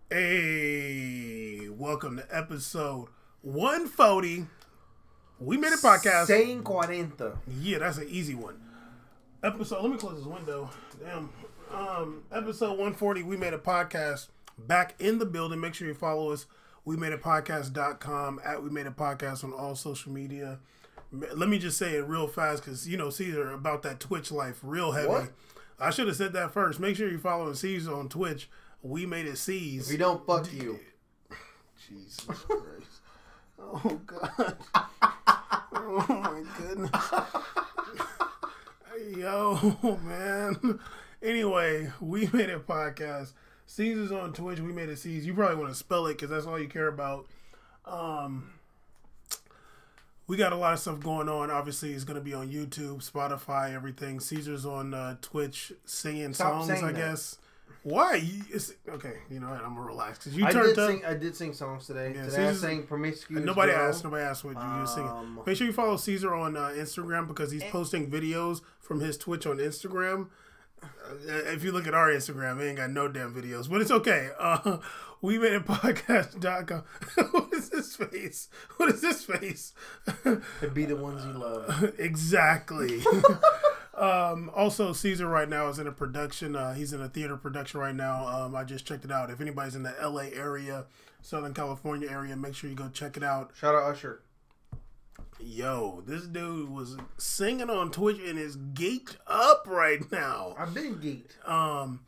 Hey, welcome to episode 140. We made a podcast. 140. Yeah, that's an easy one. Episode, let me close this window. Damn. Episode 140, we made a podcast. Back in the building. Make sure you follow us. WeMadeAPodcast.com, at We Made a Podcast on all social media. Let me just say it real fast because, you know, Caesar about that Twitch life real heavy. What? I should have said that first. Make sure you follow Caesar on Twitch. We made it C's. If you don't, fuck you. Jesus Christ. Oh, God. Oh, my goodness. Yo, man. Anyway, we made a podcast. Caesar's on Twitch. We made it C's. You probably want to spell it because that's all you care about. We got a lot of stuff going on. Obviously, it's going to be on YouTube, Spotify, everything. Caesar's on Twitch singing songs, I guess. Why? Okay, you know what? I'm gonna relax because you turned up. I did sing songs today. Yeah, today I sang "Promiscuous." Nobody asked what you were singing. Make sure you follow Caesar on Instagram because he's posting videos from his Twitch on Instagram. If you look at our Instagram, it ain't got no damn videos, but it's okay. We made a podcast.com. What is this face? What is this face? It'd be the ones you love. Exactly. Also, Caesar right now is in a production. He's in a theater production right now. I just checked it out. If anybody's in the LA area, Southern California area, make sure you go check it out. Shout out Usher. Yo, this dude was singing on Twitch and is geeked up right now. I've been geeked.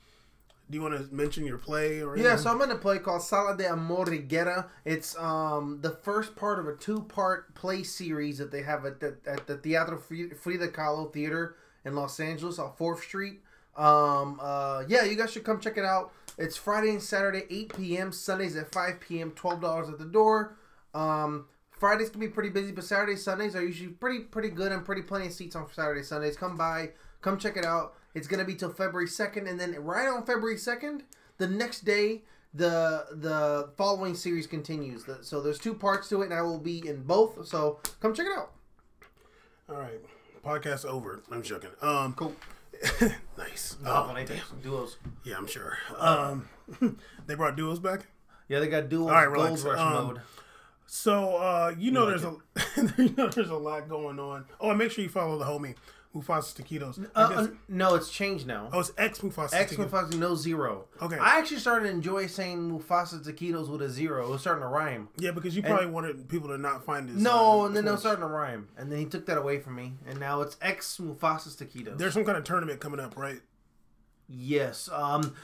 Do you want to mention your play or anything? Yeah, so I'm in a play called Sala de Amor y Guerra. It's the first part of a 2-part play series that they have at the Teatro Frida Kahlo Theater in Los Angeles on 4th Street. Yeah, you guys should come check it out. It's Friday and Saturday, 8 p.m. Sundays at 5 p.m., $12 at the door. Fridays can be pretty busy, but Saturdays, Sundays are usually pretty good and plenty of seats on Saturday, Sundays. Come by, come check it out. It's going to be till February 2nd, and then right on February 2nd, the next day, the following series continues. So there's 2 parts to it, and I will be in both, so come check it out. All right. Podcast over. I'm joking. Cool. Nice. Damn. Duos. Yeah, I'm sure. They brought duos back? Yeah, they got duos. All right, Gold relax. Rush mode. So, there's a lot going on. Oh, and make sure you follow the homie, Mufasa's Taquitos. No, it's changed now. Oh, it's X Mufasa's X Taquitos. Mufasa, no zero. Okay. I actually started to enjoy saying Mufasa's Taquitos with a 0. It was starting to rhyme. Yeah, because you probably wanted people to not find his... And then it was starting to rhyme. And then he took that away from me. And now it's X Mufasa's Taquitos. There's some kind of tournament coming up, right? Yes.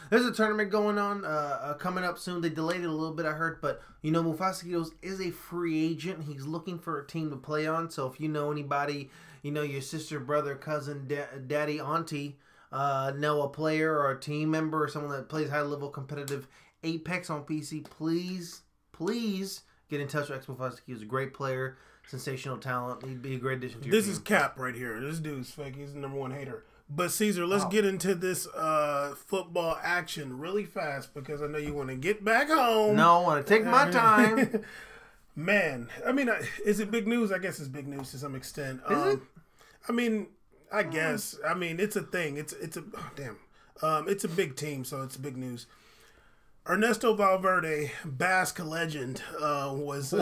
There's a tournament going on coming up soon. They delayed it a little bit, I heard. But, Mufasa Taquitos is a free agent. He's looking for a team to play on. So if you know anybody... your sister, brother, cousin, daddy, auntie, know a player or a team member or someone that plays high-level competitive Apex on PC, please get in touch with X Mufasa. He's a great player, sensational talent. He'd be a great addition to your team. This is Cap right here. This dude's fake. He's the number 1 hater. But, Caesar, let's get into this football action really fast because I know you want to get back home. No, I want to take my time. Man, I mean, is it big news? I guess it's big news to some extent. Is it? I mean, I guess. I mean, it's a thing. It's a big team, so it's big news. Ernesto Valverde, Basque legend, was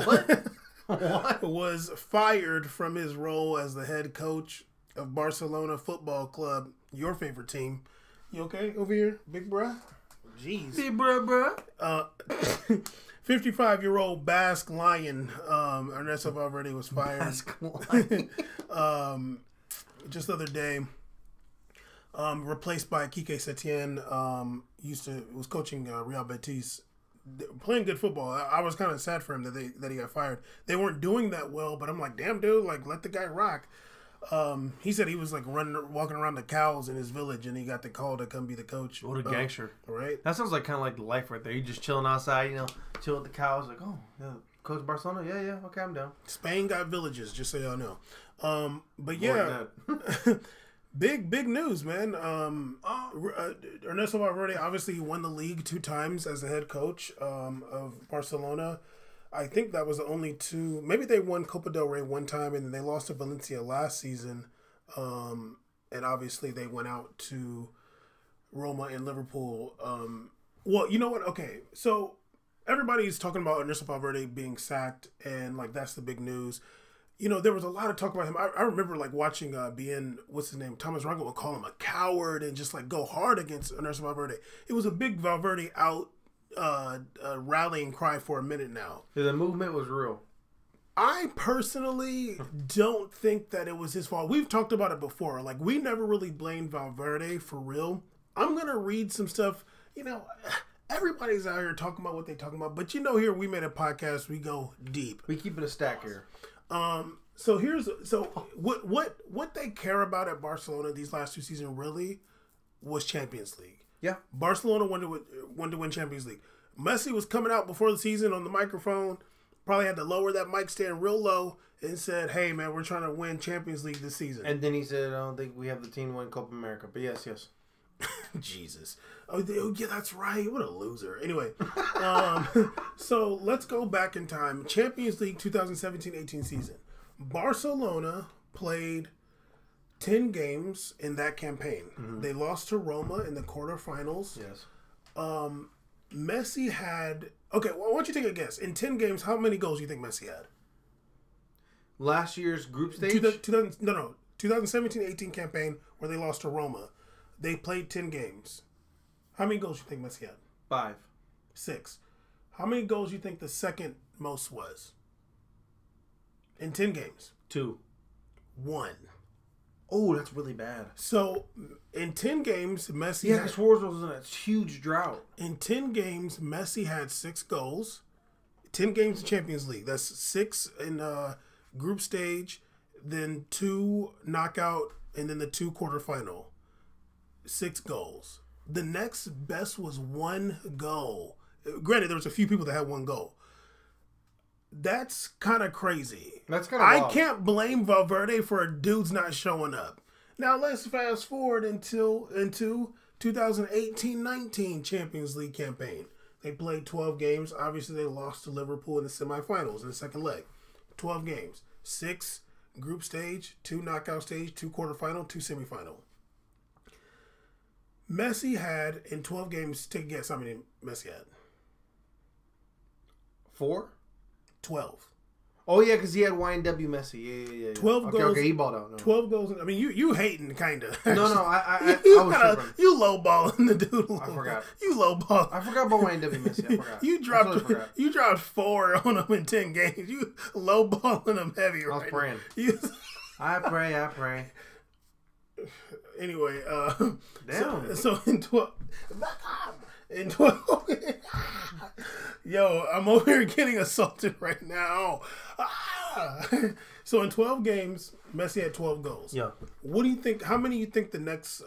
was fired from his role as the head coach of Barcelona Football Club, your favorite team. You okay over here, big bruh? Jeez. Big bruh. 55-year-old Basque Lion, Ernesto Valverde was fired. Basque Lion. Just the other day, replaced by Quique Setien, was coaching Real Betis, playing good football. I was kind of sad for him that he got fired. They weren't doing that well, but I'm like, damn dude, like let the guy rock. He said he was like walking around the cows in his village, and he got the call to come be the coach. What a gangster! Right? That sounds like kind of like life right there. You just chilling outside, chill with the cows. Like, oh, yeah, coach Barcelona, yeah, okay, I'm down. Spain got villages, just so y'all know. But yeah, big news, man. Ernesto Valverde, obviously, he won the league 2 times as the head coach of Barcelona. I think that was the only 2. Maybe they won Copa del Rey 1 time, and then they lost to Valencia last season. And obviously, they went out to Roma and Liverpool. Well, you know what? Okay, so everybody's talking about Ernesto Valverde being sacked, and like that's the big news. You know, there was a lot of talk about him. I remember like watching what's his name? Thomas Rangel would call him a coward and just like go hard against Ernesto Valverde. It was a big Valverde out rallying cry for a minute now. Yeah, the movement was real. I personally don't think that it was his fault. We've talked about it before. Like, we never really blamed Valverde for real. I'm going to read some stuff. You know, everybody's out here talking about what they're talking about. But you know, here we made a podcast. We go deep. We keep it a stack here. So what they care about at Barcelona these last 2 seasons really was Champions League. Yeah. Barcelona wanted to win Champions League. Messi was coming out before the season on the microphone, probably had to lower that mic stand real low and said, "Hey man, we're trying to win Champions League this season." And then he said, "I don't think we have the team to win Copa America." But yes. Jesus. Oh yeah, that's right. What a loser. Anyway, so let's go back in time. Champions League 2017-18 season. Barcelona played 10 games in that campaign. Mm-hmm. They lost to Roma in the quarterfinals. Yes. Messi had... Okay, well, why don't you take a guess? In 10 games, how many goals do you think Messi had? Last year's group stage? 2017-18 campaign where they lost to Roma. They played 10 games. How many goals do you think Messi had? 5. 6. How many goals do you think the second most was? In 10 games? 2. 1. Oh, that's really bad. So, in 10 games, Messi... Yeah, because Suarez was in a huge drought. In 10 games, Messi had 6 goals. 10 games in Champions League. That's 6 in group stage, then 2 knockout, and then the 2 quarterfinal. 6 goals. The next best was 1 goal. Granted, there was a few people that had 1 goal. That's kind of crazy. That's kind of wild. I can't blame Valverde for dudes not showing up. Now let's fast forward into 2018-19 Champions League campaign. They played 12 games. Obviously, they lost to Liverpool in the semifinals in the second leg. 12 games. 6 group stage, 2 knockout stage, 2 quarterfinal, 2 semifinal. Messi had, in 12 games, take a guess how many Messi had. 4? 12. Oh, yeah, because he had YNW Messi. Yeah. 12 goals. Okay, he balled out. No. 12 goals. I mean, you hating, kind of. No, I was tripping. You lowballing the dude. I forgot. You lowball. I forgot about YNW Messi. I forgot. You dropped 4 on him in 10 games. You lowballing him heavy right now. I was praying. I pray. Anyway, damn. So in 12... Yo, I'm over here getting assaulted right now. So in 12 games, Messi had 12 goals. Yeah. What do you think? How many do you think the next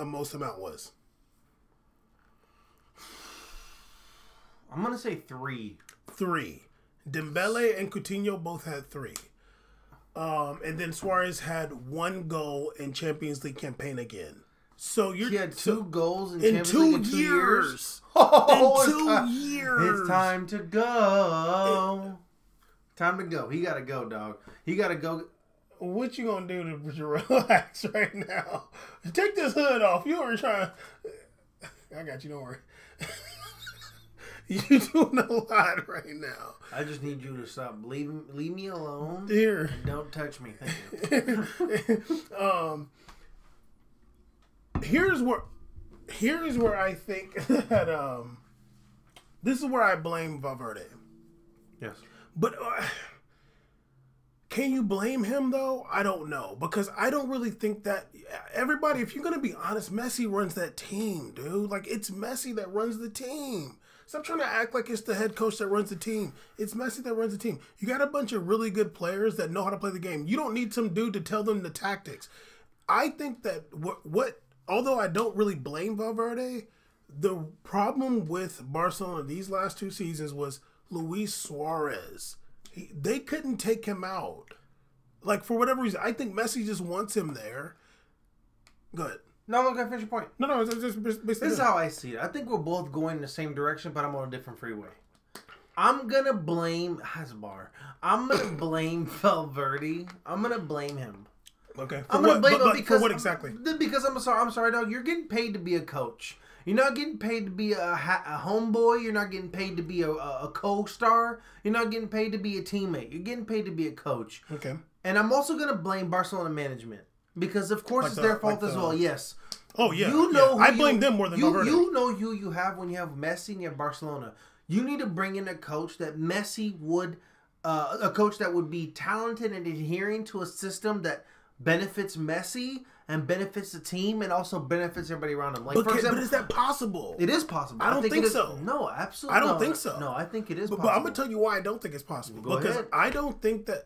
most amount was? I'm gonna say 3. 3. Dembele and Coutinho both had 3. And then Suarez had 1 goal in Champions League campaign again. So he had 2 goals in Champions 2 League in 2 years. Oh, in 2 years. It's time to go. Time to go. He gotta go, dog. He gotta go. What you gonna do to relax right now? Take this hood off. You were trying. I got you. Don't worry. You're doing a lot right now. I just need you to stop. Leave me alone. Here. Don't touch me. Thank you. Here's where I think that this is where I blame Valverde. Yes. But can you blame him though? I don't know, because I don't really think that everybody, if you're going to be honest, Messi runs that team, dude. Like, it's Messi that runs the team. Stop trying to act like it's the head coach that runs the team. It's Messi that runs the team. You got a bunch of really good players that know how to play the game. You don't need some dude to tell them the tactics. I think that although I don't really blame Valverde, the problem with Barcelona these last 2 seasons was Luis Suarez. They couldn't take him out. Like, for whatever reason. I think Messi just wants him there. Good. No, look, I finish your point. No, it's just this is how I see it. I think we're both going in the same direction, but I'm on a different freeway. I'm going to blame Hasbar. I'm going to blame Valverde. I'm going to blame him. Okay. I'm going to blame him because... For what exactly? Because I'm sorry, dog. You're getting paid to be a coach. You're not getting paid to be a homeboy. You're not getting paid to be a co-star. You're not getting paid to be a teammate. You're getting paid to be a coach. Okay. And I'm also going to blame Barcelona management because, of course, it's their fault as well. Yes. Oh, yeah. You know, I blame them more than Valverde. You know who you have when you have Messi and you have Barcelona. You need to bring in a coach that Messi would, a coach that would be talented and adhering to a system that benefits Messi and benefits the team and also benefits everybody around him. Like, for example, but is that possible? It is possible. I don't think so. No, absolutely. I don't think so. No, I think it is possible. possible. But I'm gonna tell you why I don't think it's possible. Go because ahead. I don't think that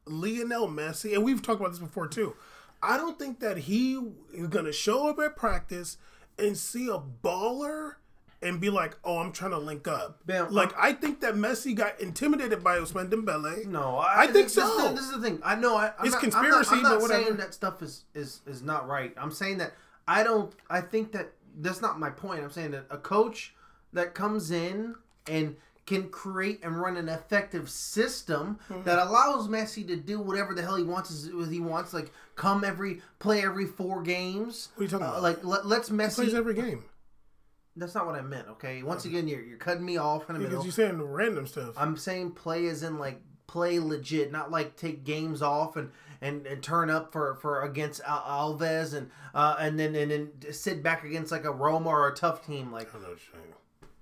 Lionel Messi, and we've talked about this before too. I don't think that he is gonna show up at practice and see a baller and be like, "Oh, I'm trying to link up." Bam, I think that Messi got intimidated by Ousmane Dembele. No, I think so. This is the thing. I know. It's conspiracy, I'm not but whatever. saying that stuff is not right. I'm saying that I think that that's not my point. I'm saying that a coach that comes in and can create and run an effective system that allows Messi to do whatever the hell he wants. Like play every 4 games. What are you talking about? Like let's Messi he plays every game. That's not what I meant. Okay. Once again, you're cutting me off in the middle. Because you're saying random stuff. I'm saying play as in like play legit, not like take games off and turn up for against Alves and then sit back against like a Roma or a tough team like. I know what you're saying.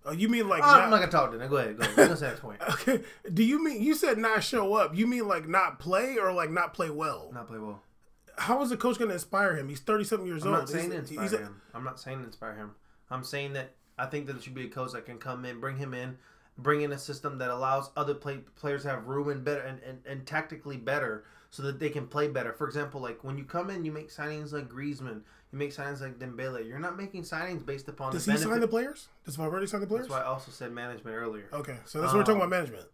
Oh, you mean like? I'm not gonna talk to them. Go ahead. Let's go to the next point. Okay. Do you mean you said not show up? You mean like not play or like not play well? Not play well. How is the coach going to inspire him? He's 30-something years old. I'm not saying to inspire him. I'm not saying to inspire him. I'm saying that I think that there should be a coach that can come in, bring him in, bring in a system that allows other players to have room and better and tactically better so that they can play better. For example, like when you come in, you make signings like Griezmann, you make signings like Dembele. You're not making signings based upon Does the he benefit. sign the players? Does Valverde sign the players? That's why I also said management earlier. Okay, so that's what we're talking about, management.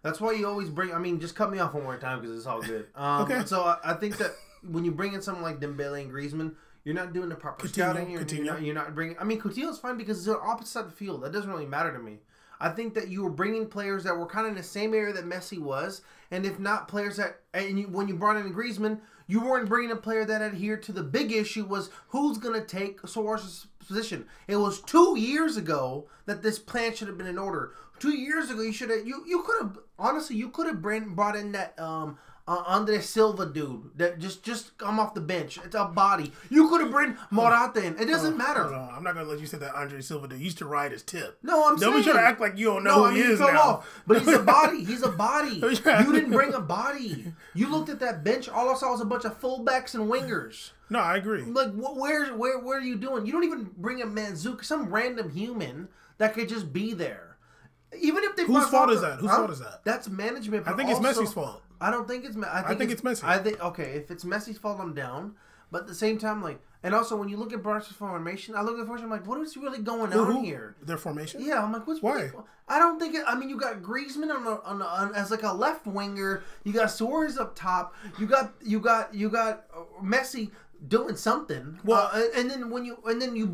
That's why you always bring. I mean, just cut me off one more time because it's all good. Okay. So I think that when you bring in someone like Dembele and Griezmann, you're not doing the proper scouting. You're not bringing. I mean, Coutinho's fine because it's on opposite side of the field. That doesn't really matter to me. I think that you were bringing players that were kind of in the same area that Messi was, and if not players that. And when you brought in Griezmann, you weren't bringing a player that adhered to the big issue was who's going to take Suarez's position. It was 2 years ago that this plan should have been in order. 2 years ago, you should have. You could have honestly. You could have brought in that. Andre Silva dude that just come off the bench. It's a body. You could have bring Morata in. It doesn't matter. No, I'm not gonna let you say that Andre Silva dude used to ride his tip. No, I'm saying. Don't be trying to act like you don't know who he is now. Off, but he's a body. He's a body. You didn't bring a body. You looked at that bench. All I saw was a bunch of fullbacks and wingers. No, I agree. Like, where are you doing? You don't even bring a Mandzukic, some random human that could just be there. Even if they whose fault is that? Whose fault is that? That's management. I think it's Messi's fault. I don't think it's. I think it's Messi. I think if it's Messi's fault, I'm down. But at the same time, like, and also when you look at Barca's formation, I look at the formation, I'm like, what is really going on here? Their formation? Yeah, I'm like, why? Really, I don't think. I mean, you got Griezmann on as like a left winger. You got Suarez up top. You got Messi doing something. Well, and then you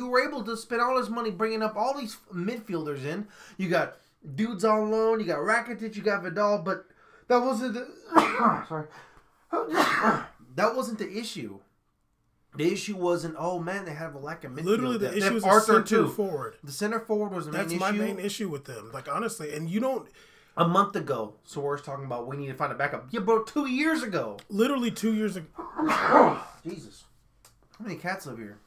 were able to spend all this money bringing up all these midfielders in. You got dudes on loan. You got Rakitic. You got Vidal, but. That wasn't the sorry. That wasn't the issue. The issue wasn't. Oh man, they have a lack of midfield. Literally, the issue is the center forward. The center forward was the main issue. That's my main issue with them. Like honestly, and you don't. A month ago, Suarez talking about we need to find a backup. Yeah, bro, 2 years ago. Literally 2 years ago. Jesus, how many cats live here?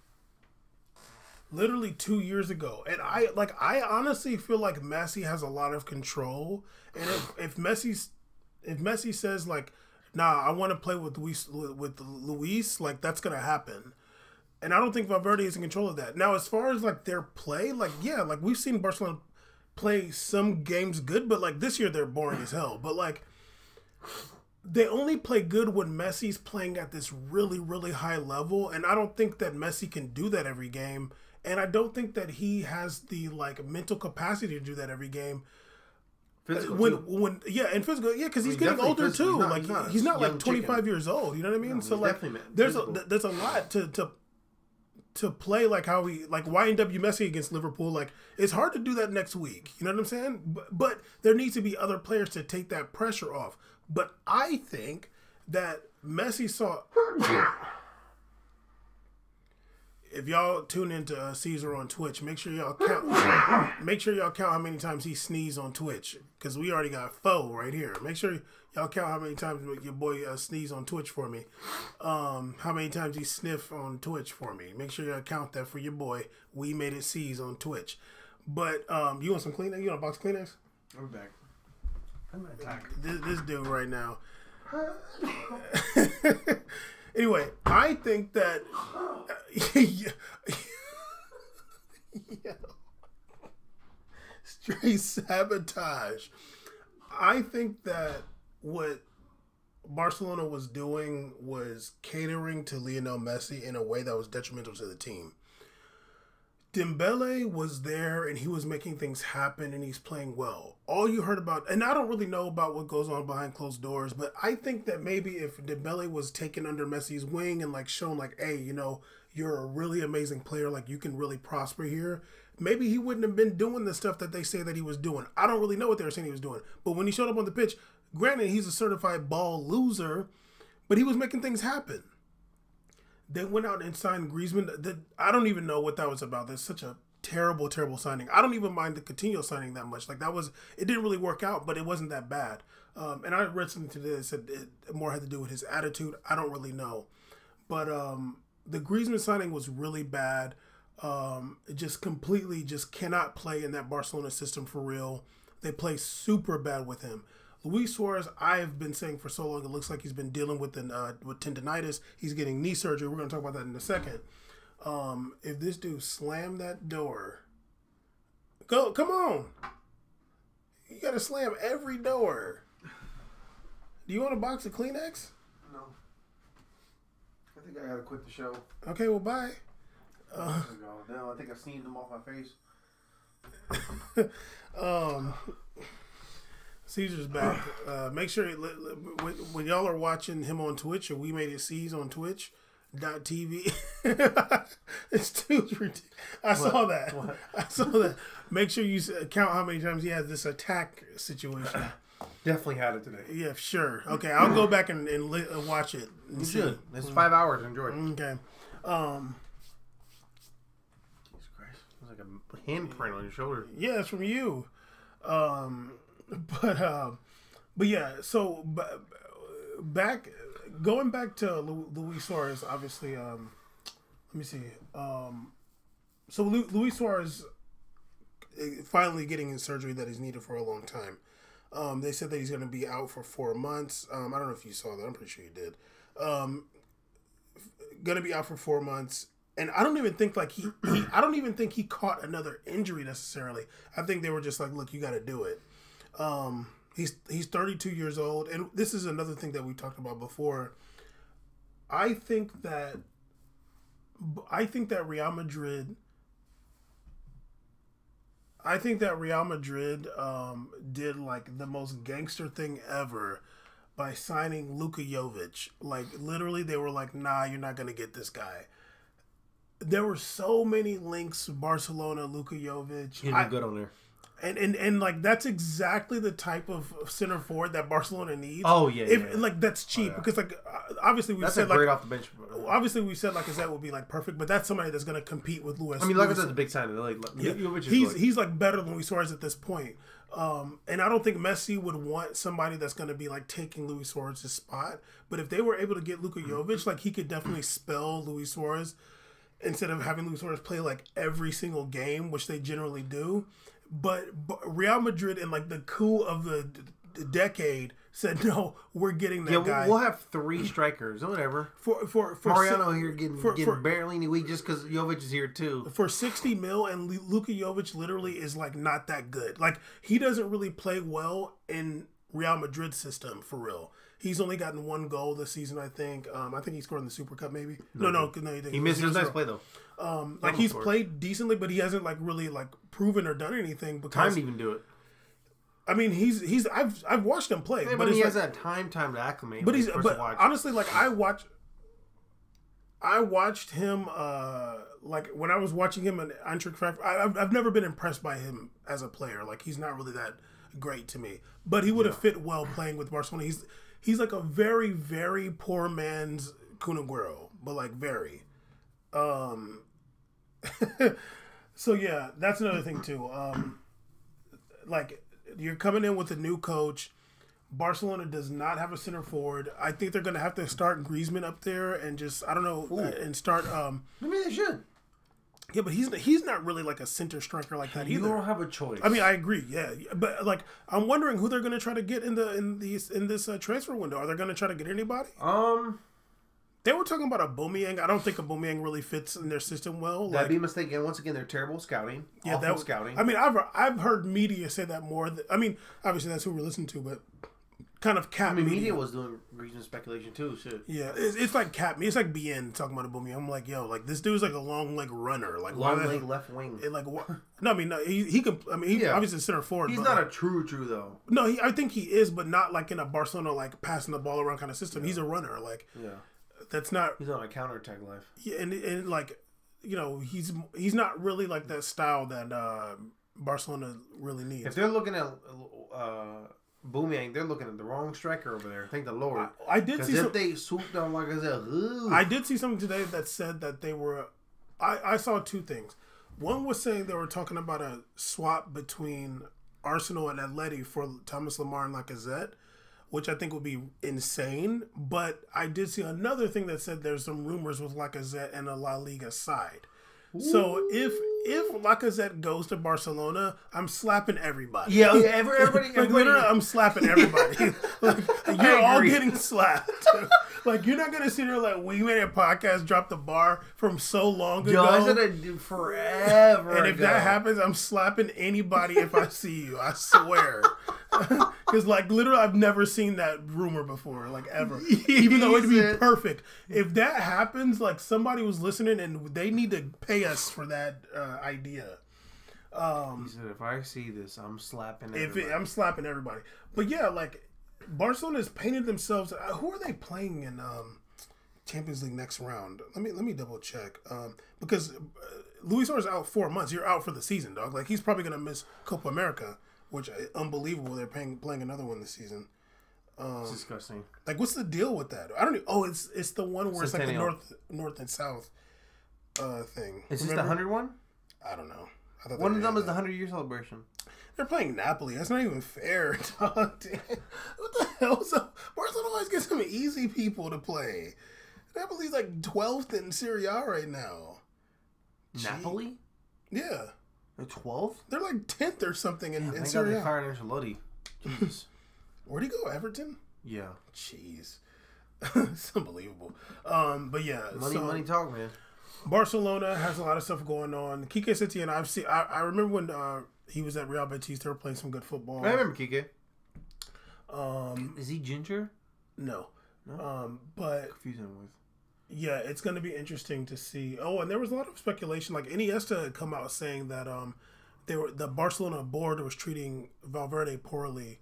Literally 2 years ago, and I honestly feel like Messi has a lot of control, and if Messi says like, nah, I want to play with Luis, like that's gonna happen. And I don't think Valverde is in control of that. Now, as far as like their play, like yeah, like we've seen Barcelona play some games good, but like this year they're boring as hell. But like they only play good when Messi's playing at this really, really high level, and I don't think that Messi can do that every game. And I don't think that he has the like mental capacity to do that every game. Physical and physical, yeah, because he's getting older too. He's not like 25 years old. You know what I mean? No, so like, there's a lot to play like how YNW Messi against Liverpool. Like it's hard to do that next week. You know what I'm saying? But there needs to be other players to take that pressure off. But I think that Messi saw. if y'all tune into Caesar on Twitch, make sure y'all count. Make sure y'all count how many times he sneezed on Twitch, because we already got 4 right here. Make sure y'all count how many times your boy sneezed on Twitch for me. How many times he sniffed on Twitch for me. Make sure y'all count that for your boy. We made it seize on Twitch. But you want some Kleenex? You want a box of Kleenex? I'll be back. I'm gonna attack this dude right now. Anyway, I think that straight sabotage. I think that what Barcelona was doing was catering to Lionel Messi in a way that was detrimental to the team. Dembele was there and he was making things happen and he's playing well. All you heard about, and I don't really know about what goes on behind closed doors, but I think that maybe if Dembele was taken under Messi's wing and like shown like, hey, you know, you're a really amazing player, like you can really prosper here, maybe he wouldn't have been doing the stuff that they say that he was doing. I don't really know what they were saying he was doing. But when he showed up on the pitch, granted, he's a certified ball loser, but he was making things happen. They went out and signed Griezmann. I don't even know what that was about. That's such a terrible, terrible signing. I don't even mind the Coutinho signing that much. Like it didn't really work out, but it wasn't that bad. And I read something today that said it more had to do with his attitude. I don't really know. But the Griezmann signing was really bad. It just completely just cannot play in that Barcelona system for real. They play super bad with him. Luis Suarez, I have been saying for so long, it looks like he's been dealing with tendonitis. He's getting knee surgery. We're going to talk about that in a second. If this dude slammed that door, come on. You got to slam every door. Do you want a box of Kleenex? No. I think I got to quit the show. Okay, well, bye. No, I think I sneezed them off my face. Caesar's back. Make sure when y'all are watching him on Twitch, or We Made It Seize on Twitch.tv. It's too ridiculous. I saw that. Make sure you count how many times he has this attack situation. Definitely had it today. Yeah, sure. Okay, I'll go back and watch it. You should. It's 5 hours. Enjoy. Okay. Jesus Christ. It's like a handprint on your shoulder. Yeah, it's from you. But yeah, so going back to Luis Suarez, obviously, let me see. So Luis Suarez finally getting his surgery that he's needed for a long time. They said that he's going to be out for 4 months. I don't know if you saw that. I'm pretty sure you did. Going to be out for 4 months. And I don't even think I don't even think he caught another injury necessarily. I think they were just like, look, you got to do it. He's 32 years old, and this is another thing that we talked about before. I think that Real Madrid. Did like the most gangster thing ever by signing Luka Jovic. Like literally, they were like, "Nah, you're not gonna get this guy." There were so many links to Barcelona, Luka Jovic. He'd be good on there. And like that's exactly the type of center forward that Barcelona needs. Oh yeah, like that's cheap because like obviously we that's said a great like off the bench. Obviously we said like Lacazette would be like perfect, but that's somebody that's going to compete with Luis. I mean, Lacazette's a big signing. He's like better than Luis Suarez at this point. And I don't think Messi would want somebody that's going to be like taking Luis Suarez's spot. But if they were able to get Luka Jovic, like he could definitely spell Luis Suarez instead of having Luis Suarez play like every single game, which they generally do. But Real Madrid in like the coup of the decade said, no, we're getting that guy. We'll have 3 strikers or whatever. For Mariano here getting barely any week just because Jovic is here too. For 60 mil, and Luka Jovic literally is like not that good. Like he doesn't really play well in Real Madrid system for real. He's only gotten 1 goal this season, I think. I think he scored in the Super Cup, maybe. No, he missed his nice play though. Like he's played decently, but he hasn't like really like proven or done anything. Because time to even do it. I mean, I've watched him play, but he has that time to acclimate. But honestly, like I watched him like when I was watching him in Eintracht Frankfurt. I've never been impressed by him as a player. Like he's not really that great to me, but he would have fit well playing with Barcelona. He's like a very, very poor man's Kun Aguero, but like very. So yeah, that's another thing too. Like you're coming in with a new coach. Barcelona does not have a center forward. I think they're going to have to start Griezmann up there and just I don't know and start. Maybe they should. Yeah, but he's not really like a center striker like that either. You don't have a choice. I mean, I agree. Yeah, but like I'm wondering who they're going to try to get in this transfer window. Are they going to try to get anybody? They were talking about Aubameyang. I don't think Aubameyang really fits in their system well. That'd be a mistake. And once again, they're terrible scouting. Yeah, awful scouting. I mean, I've heard media say that more. I mean, obviously that's who we're listening to, but kind of cap. I mean, media was doing regional speculation too. Shit. Yeah, it's like cap. It's like BN talking about Aubameyang. I'm like, yo, like this dude's like a long leg runner, like long leg left wing. Like what? No, I mean, no, he can. I mean, he obviously center forward. He's not a true though. No, I think he is, but not like in a Barcelona like passing the ball around kind of system. Yeah. He's a runner, like that's not. He's on a counterattack life. Yeah, and like you know, he's not really like that style that Barcelona really needs. If they're looking at Aubameyang, they're looking at the wrong striker over there. Thank the Lord. I did see if they swooped on like I said, I did see something today that said that they were. I saw two things. One was saying they were talking about a swap between Arsenal and Atleti for Thomas Lemar and Lacazette, which I think would be insane. But I did see another thing that said there's some rumors with Lacazette and a La Liga side. Ooh. So if Lacazette goes to Barcelona, I'm slapping everybody. Yeah, everybody. Literally, I'm slapping everybody. Like, you're all getting slapped. Like you're not gonna sit here like we made a podcast, drop the bar from so long ago. Yo, I said I do forever. And if that happens, I'm slapping anybody if I see you. I swear. Because like literally, I've never seen that rumor before, like ever. Even though it'd be perfect. If that happens, like somebody was listening and they need to pay us for that idea. He said, "If I see this, I'm slapping everybody." I'm slapping everybody. But yeah, like Barcelona has painted themselves. Who are they playing in Champions League next round? Let me double check because Luis Suarez is out 4 months. You're out for the season, dog. Like he's probably gonna miss Copa America, which is unbelievable. They're playing another one this season. It's disgusting. Like, what's the deal with that? I don't know. Oh, it's the one where it's like the north and south thing. Is this the 100 one? I don't know. One of them is the 100-year celebration. They're playing Napoli. That's not even fair, dog. What the hell? So Barcelona always gets some easy people to play. Napoli's like 12th in Serie A right now. Napoli? Yeah. They're 12th? They're like 10th or something in Serie A. Thank God they fired Ancelotti. Jesus. Where'd he go? Everton? Yeah. Jeez. It's unbelievable. But yeah. Money talk, man. Barcelona has a lot of stuff going on. Kike Setien, I remember when he was at Real Betis, they were playing some good football. I remember Kike. Is he ginger? No. But confusing with. Yeah, it's going to be interesting to see. Oh, and there was a lot of speculation. Like Iniesta had come out saying that the Barcelona board was treating Valverde poorly.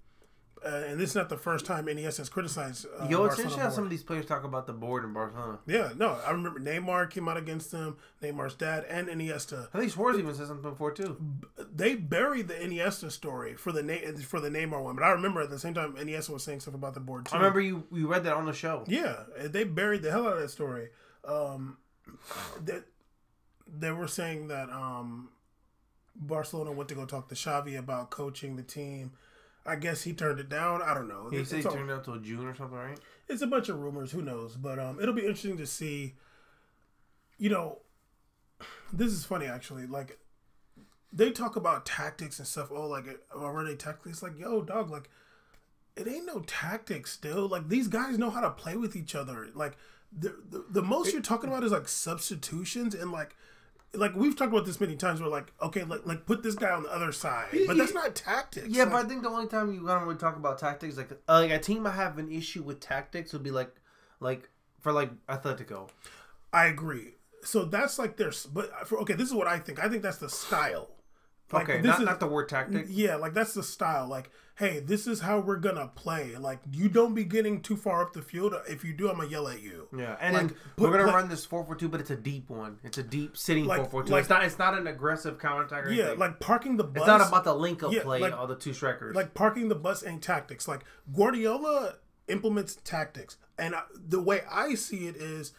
And this is not the first time Iniesta has criticized Yo, it's interesting how some of these players talk about the board in Barcelona. Yeah, no, I remember Neymar came out against them, Neymar's dad, and Iniesta. I think Suarez even said something before, too. They buried the Iniesta story for the Neymar one, but I remember at the same time Iniesta was saying stuff about the board, too. I remember you read that on the show. Yeah, they buried the hell out of that story. They were saying that Barcelona went to go talk to Xavi about coaching the team. I guess he turned it down. I don't know. He said he turned it out till June or something, right? It's a bunch of rumors. Who knows? But it'll be interesting to see. You know, this is funny actually. Like, they talk about tactics and stuff. Oh, like already tactics. Like, yo, dog. Like, it ain't no tactics. Still, like these guys know how to play with each other. Like, the most you're talking about is like substitutions and like we've talked about this many times. We're like, okay, like put this guy on the other side, but that's not tactics. Yeah, but I think the only time you gotta really talk about tactics, like a team I have an issue with tactics would be like for Atletico. I agree. So that's like their, but this is what I think. I think that's the style. Like, okay, not the word tactic. Yeah, like that's the style. Like, hey, this is how we're gonna play. Like, you don't be getting too far up the field. If you do, I'm gonna yell at you. Yeah, and like, then we're gonna run this 4-4-2, but it's a deep one. It's a deep sitting 4-4-2. Like, it's not an aggressive counterattack. Or anything. Like parking the bus. It's not about the link up play. Like, all the two strikers. Like parking the bus ain't tactics. Like Guardiola implements tactics, and the way I see it is,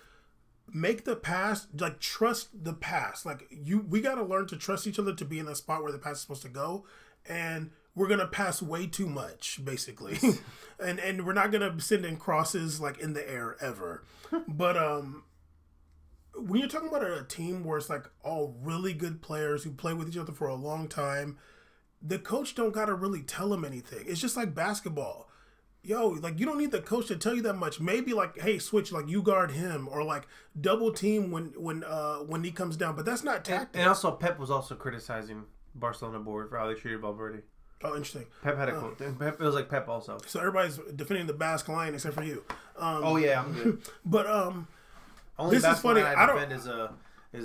make the pass, like trust the pass. Like we got to learn to trust each other to be in the spot where the pass is supposed to go, and we're gonna pass way too much, basically, and we're not gonna send in crosses like in the air ever. But when you're talking about a team where it's like all really good players who play with each other for a long time, the coach don't gotta really tell them anything. It's just like basketball. Yo, like you don't need the coach to tell you that much. Maybe like, hey, switch, like you guard him, or like double team when he comes down. But that's not tactics. And also, Pep was also criticizing Barcelona board for how they treated Valverde. Oh, interesting. Pep had a quote. It was like Pep also. So everybody's defending the Basque line except for you. Oh yeah, I'm good. But only this Basque is funny. line I defend is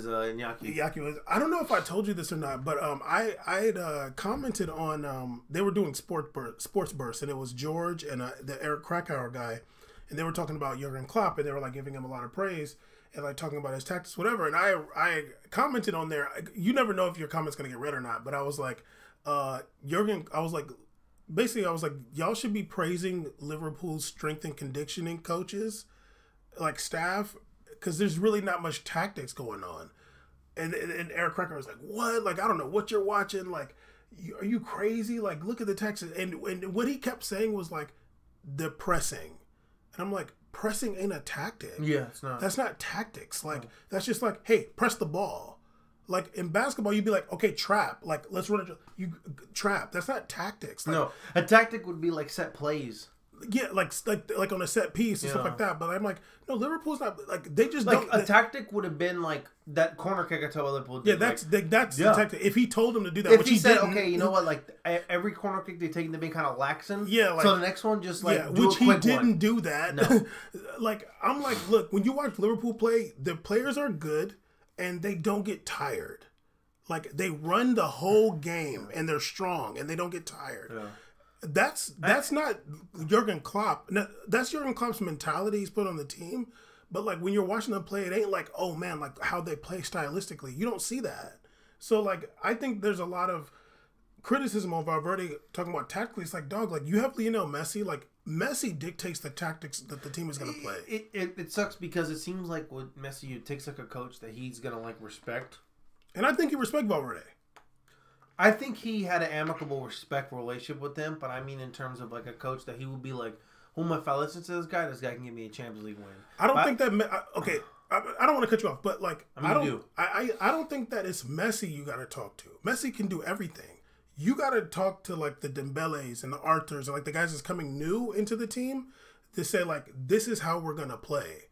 Iñaki. Iñaki. I don't know if I told you this or not, but I had commented on they were doing sports burst, and it was George and the Eric Krakauer guy, and they were talking about Jurgen Klopp, and they were like giving him a lot of praise and like talking about his tactics, whatever. And I commented on there. You never know if your comment's gonna get read or not, but I was like, Jurgen. I was like, y'all should be praising Liverpool's strength and conditioning coaches, like staff. Because there's really not much tactics going on. And Eric Cracker was like, what? Like, I don't know what you're watching. Like, are you crazy? Like, look at the tactics. And what he kept saying was, like, the pressing. And I'm like, pressing ain't a tactic. Yeah, it's not. That's not tactics. Like, that's just like, hey, press the ball. Like, in basketball, you'd be like, okay, trap. Like, let's run it. You trap. That's not tactics. Like, no, a tactic would be like set plays. Yeah, like on a set piece and stuff like that. But I'm like, no, Liverpool's not like they just like don't. A tactic would have been like that corner kick I told Liverpool did. Yeah, that's the tactic. If he told them to do that, if which he said, didn't, okay, you know what, like every corner kick they take, they've been kind of laxing. Yeah, like, so the next one just like do which a quick he didn't one. do that. No. Like I'm like, look, when you watch Liverpool play, the players are good and they don't get tired. Like they run the whole game and they're strong and they don't get tired. Yeah. That's not Jurgen Klopp. That's Jurgen Klopp's mentality he's put on the team. But like when you're watching them play, it ain't like, oh man, like how they play stylistically. You don't see that. So like I think there's a lot of criticism of Valverde talking about tactically. It's like, dog, like you have Lionel Messi. Like Messi dictates the tactics that the team is going to play. It sucks because it seems like with Messi, it takes like a coach that he's going to like respect. And I think he respects Valverde. I think he had an amicable, respectful relationship with him, but I mean in terms of like a coach that he would be like, "Oh, if I listen to this guy can give me a Champions League win." I don't think that. Okay, I don't want to cut you off, but like I don't think that it's Messi you got to talk to. Messi can do everything. You got to talk to like the Dembeles and the Arthurs and like the guys that's coming new into the team to say like this is how we're gonna play.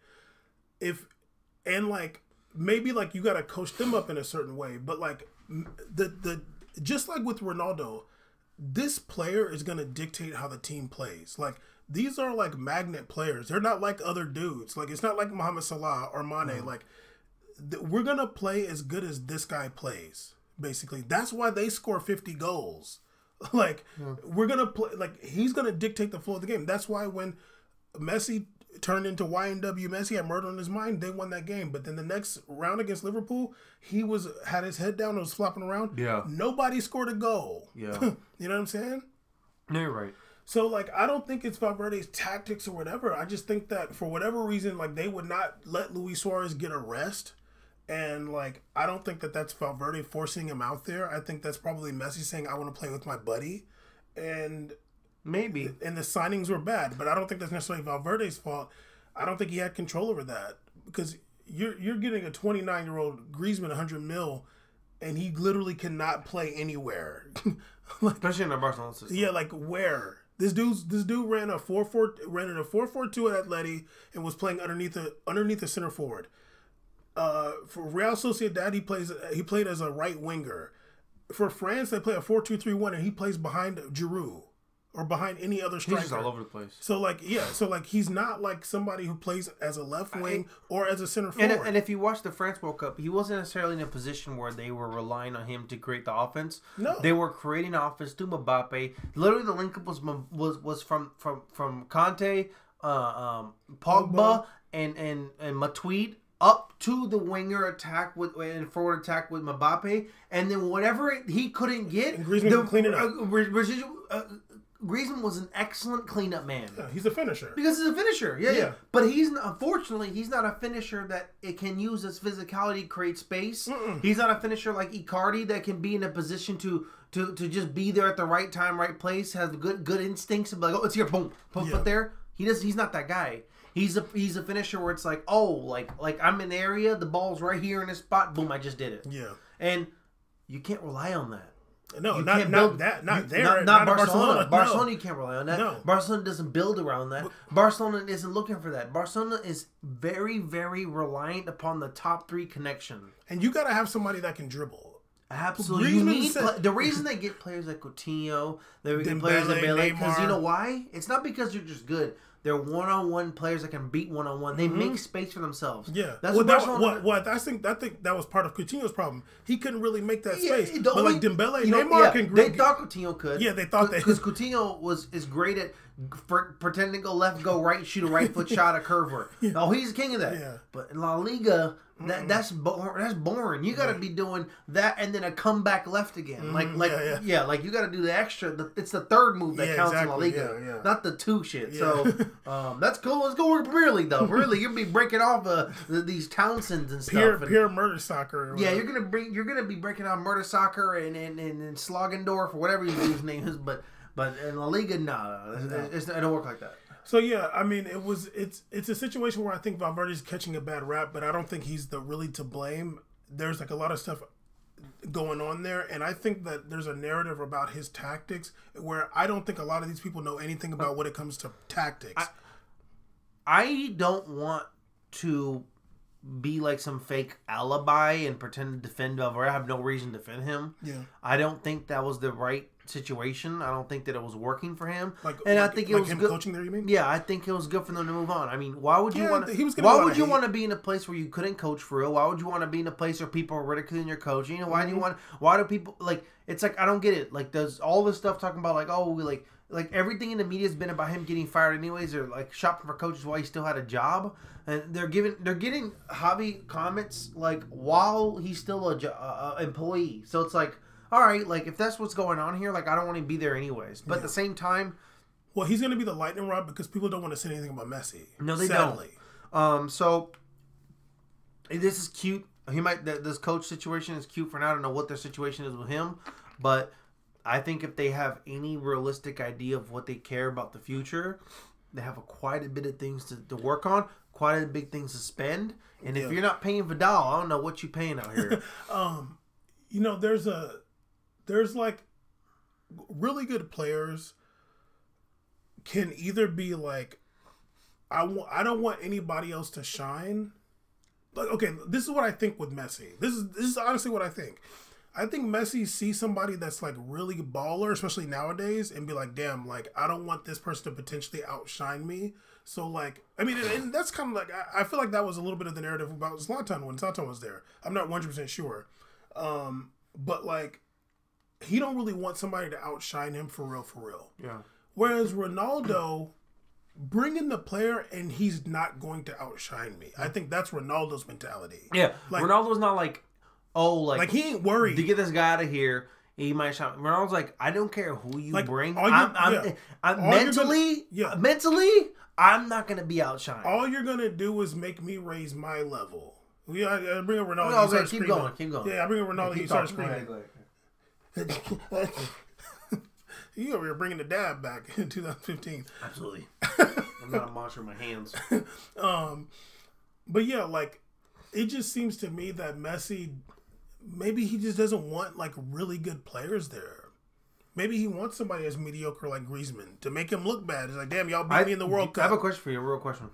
Maybe like you got to coach them up in a certain way, but like the just like with Ronaldo, this player is going to dictate how the team plays. Like, these are like magnet players. They're not like other dudes. Like, it's not like Mohamed Salah or Mane. Like, we're going to play as good as this guy plays, basically. That's why they score 50 goals. Like, we're going to play, like, he's going to dictate the flow of the game. That's why when Messi turned into YNW Messi, had murder on his mind, they won that game. But then the next round against Liverpool, he had his head down and was flopping around. Yeah. Nobody scored a goal. Yeah. You know what I'm saying? No, you're right. So, like, I don't think it's Valverde's tactics or whatever. I just think that for whatever reason, like, they would not let Luis Suarez get a rest. And, like, I don't think that that's Valverde forcing him out there. I think that's probably Messi saying, I want to play with my buddy. And maybe. And the signings were bad, but I don't think that's necessarily Valverde's fault. I don't think he had control over that because you're getting a 29-year-old Griezmann $100 million, and he literally cannot play anywhere. Like, especially in the Barcelona system. Yeah, like where this dude ran a 4-4 ran in a 4-4-2 at Atleti and was playing underneath a center forward. For Real Sociedad, he played as a right winger. For France, they play a 4-2-3-1, and he plays behind Giroud or behind any other striker. He's just all over the place. So like he's not like somebody who plays as a left wing or as a center forward. And if you watch the France World Cup, he wasn't necessarily in a position where they were relying on him to create the offense. No, they were creating offense through Mbappe. Literally, the link up was from Kanté, Pogba, and Matuidi up to the winger attack and forward attack with Mbappe, and then whatever he couldn't get, and Griezmann could clean it up. Griezmann was an excellent cleanup man. Yeah, he's a finisher. Because he's a finisher, yeah. Yeah. But unfortunately, he's not a finisher that it can use his physicality to create space. He's not a finisher like Icardi that can be in a position to just be there at the right time, right place, has good instincts, and be like, oh, it's here, boom, put there. He's not that guy. He's a finisher where it's like, oh, like I'm in the area, the ball's right here in this spot, boom, I just did it. Yeah. And you can't rely on that. No, you not Barcelona. Barcelona, you can't rely on that. No. Barcelona doesn't build around that. Barcelona isn't looking for that. Barcelona is very, very reliant upon the top 3 connection. And you got to have somebody that can dribble. Absolutely. The reason they get players like Coutinho, they get players like Dembele, because you know why? It's not because they're just good. They're one-on-one players that can beat one-on-one. They make space for themselves. Yeah. That's I think that was part of Coutinho's problem. He couldn't really make that space. But like Dembele, Neymar can. They thought Coutinho could. Yeah, they thought that. Because Coutinho is great at pretending to go left, go right, shoot a right foot shot, a curver. Yeah. Oh, he's the king of that. Yeah. But in La Liga, that's boring. You got to be doing that and then a comeback left again. Like you got to do the extra. It's the third move that counts in La Liga, not the 2 shit. So that's cool. Let's go work Premier League though. Really, you're gonna be breaking off these Townsends and stuff. Pure murder soccer. Yeah, you're gonna be breaking off murder soccer and Slogendorf or whatever his name is, but in La Liga, no. It don't work like that. So yeah, I mean, it's a situation where I think Valverde's catching a bad rap, but I don't think he's really to blame. There's like a lot of stuff going on there, and I think that there's a narrative about his tactics where I don't think a lot of these people know anything about when it comes to tactics. I don't want to be like some fake alibi and pretend to defend Valverde. I have no reason to defend him. Yeah, I don't think that was the right situation. I don't think that it was working for him. I think it was him good. Coaching there, you mean? Yeah, I think it was good for them to move on. I mean, why would you want to? Why would you want to be in a place where you couldn't coach for real? Why would you want to be in a place where people are ridiculing your coaching? You know, why do you want? Why do people like? It's like I don't get it. Like, does all this stuff talking about like everything in the media has been about him getting fired anyways, or like shopping for coaches while he still had a job, and they're getting Javi comments like while he's still a employee. So it's like, all right, like if that's what's going on here, like I don't want to be there anyways. But at the same time, well, he's going to be the lightning rod because people don't want to say anything about Messi. No, they don't. So this is cute. This coach situation is cute for now. I don't know what their situation is with him, but I think if they have any realistic idea of what they care about the future, they have quite a bit of things to work on, quite a big things to spend. And if you're not paying Vidal, I don't know what you're paying out here. You know, there's like really good players can either be like, I don't want anybody else to shine. Like, okay, this is what I think with Messi. This is honestly what I think. I think Messi sees somebody that's like really baller, especially nowadays, and be like, damn, like I don't want this person to potentially outshine me. So like, I mean, and that's kind of like, I feel like that was a little bit of the narrative about Zlatan when Zlatan was there. I'm not 100% sure. But like, he don't really want somebody to outshine him for real. Yeah. Whereas Ronaldo, bring in the player and he's not going to outshine me. I think that's Ronaldo's mentality. Yeah. Like, Ronaldo's not like, like he ain't worried to get this guy out of here. He might shine. Ronaldo's like, I don't care who you bring. Mentally, I'm not gonna be outshined. All you're gonna do is make me raise my level. I bring a Ronaldo. Okay, keep going. Yeah, I bring a Ronaldo. He starts screaming. You over here bringing the dab back in 2015. Absolutely. I'm not a monster in my hands. But yeah, like it just seems to me that Messi, maybe he just doesn't want like really good players there. Maybe he wants somebody as mediocre like Griezmann to make him look bad. It's like, damn, y'all beat me in the World Cup. I have a question for you, a real question.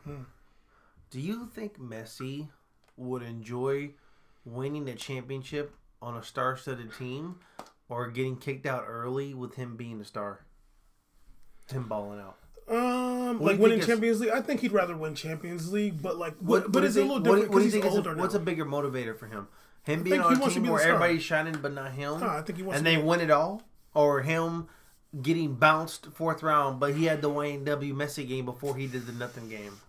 Do you think Messi would enjoy winning the championship on a star-studded team or getting kicked out early with him being the star? Him balling out. Like winning Champions League. I think he'd rather win Champions League, but like, but it's a little different because he's older now. What's a bigger motivator for him? Him being on a team where everybody's shining, but not him. I think he wants. And they win it all, or him getting bounced fourth round, but he had the Wayne W. Messi game before he did the nothing game.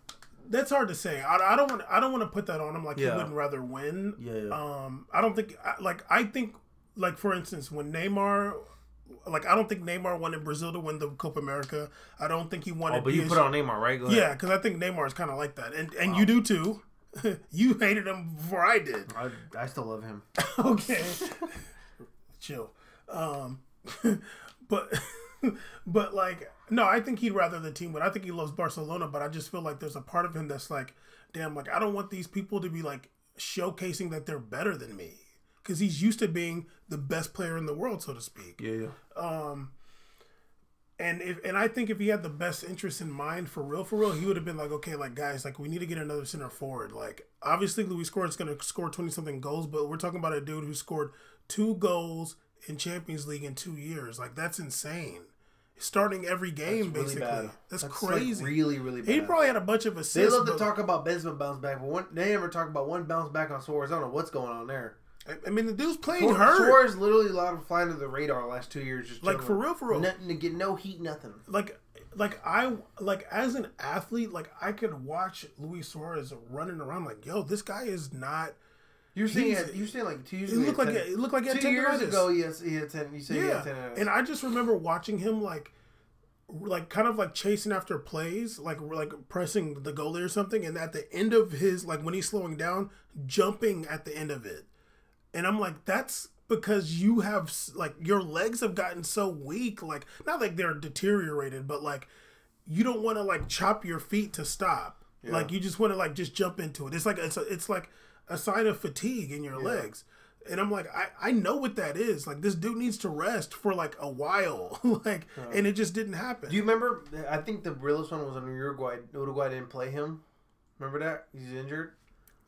That's hard to say. I don't want to put that on him. Like he wouldn't rather win. Yeah. I don't think. I think like for instance when Neymar Like, I don't think Neymar wanted Brazil to win the Copa America. I don't think he wanted. Oh, but you put on Neymar, right? Go ahead. Yeah, because I think Neymar is kind of like that, and you do too. You hated him before I did. I still love him. Okay, chill. But like, no, I think he'd rather the team. But I think he loves Barcelona. But I just feel like there's a part of him that's like, damn, like I don't want these people to be like showcasing that they're better than me. Because he's used to being the best player in the world, so to speak. Yeah. And I think if he had the best interest in mind for real, he would have been like, okay, like guys, like we need to get another center forward. Like obviously Luis Suarez is going to score 20-something goals, but we're talking about a dude who scored 2 goals in Champions League in 2 years. Like that's insane. Starting every game, That's really basically. bad. That's Like crazy. really, really bad. He probably had a bunch of assists. They love to talk about Benzema bounce back, but they never talk about one bounce back on Suarez. I don't know what's going on there. I mean, the dude's playing hurt. Suarez literally allowed him to fly under the radar the last 2 years. Just like for real. Nothing to get, no heat, nothing. Like as an athlete, like I could watch Luis Suarez running around like, yo, this guy is not. You're saying like 2 years ago. It looked like he had 2 years tendonitis. ago, yes, he had 10. You said he had 10. And I just remember watching him like kind of like chasing after plays, like pressing the goalie or something, and at the end of his, like when he's slowing down, jumping at the end of it. And I'm like, that's because you have, like, your legs have gotten so weak. Like, not like they're deteriorated, but, like, you don't want to, like, chop your feet to stop. Yeah. Like, you just want to, like, just jump into it. It's like it's like a sign of fatigue in your legs. And I'm like, I know what that is. Like, this dude needs to rest for, like, a while. Like, and it just didn't happen. Do you remember, I think the realest one was in Uruguay. Uruguay didn't play him. Remember that? He's injured.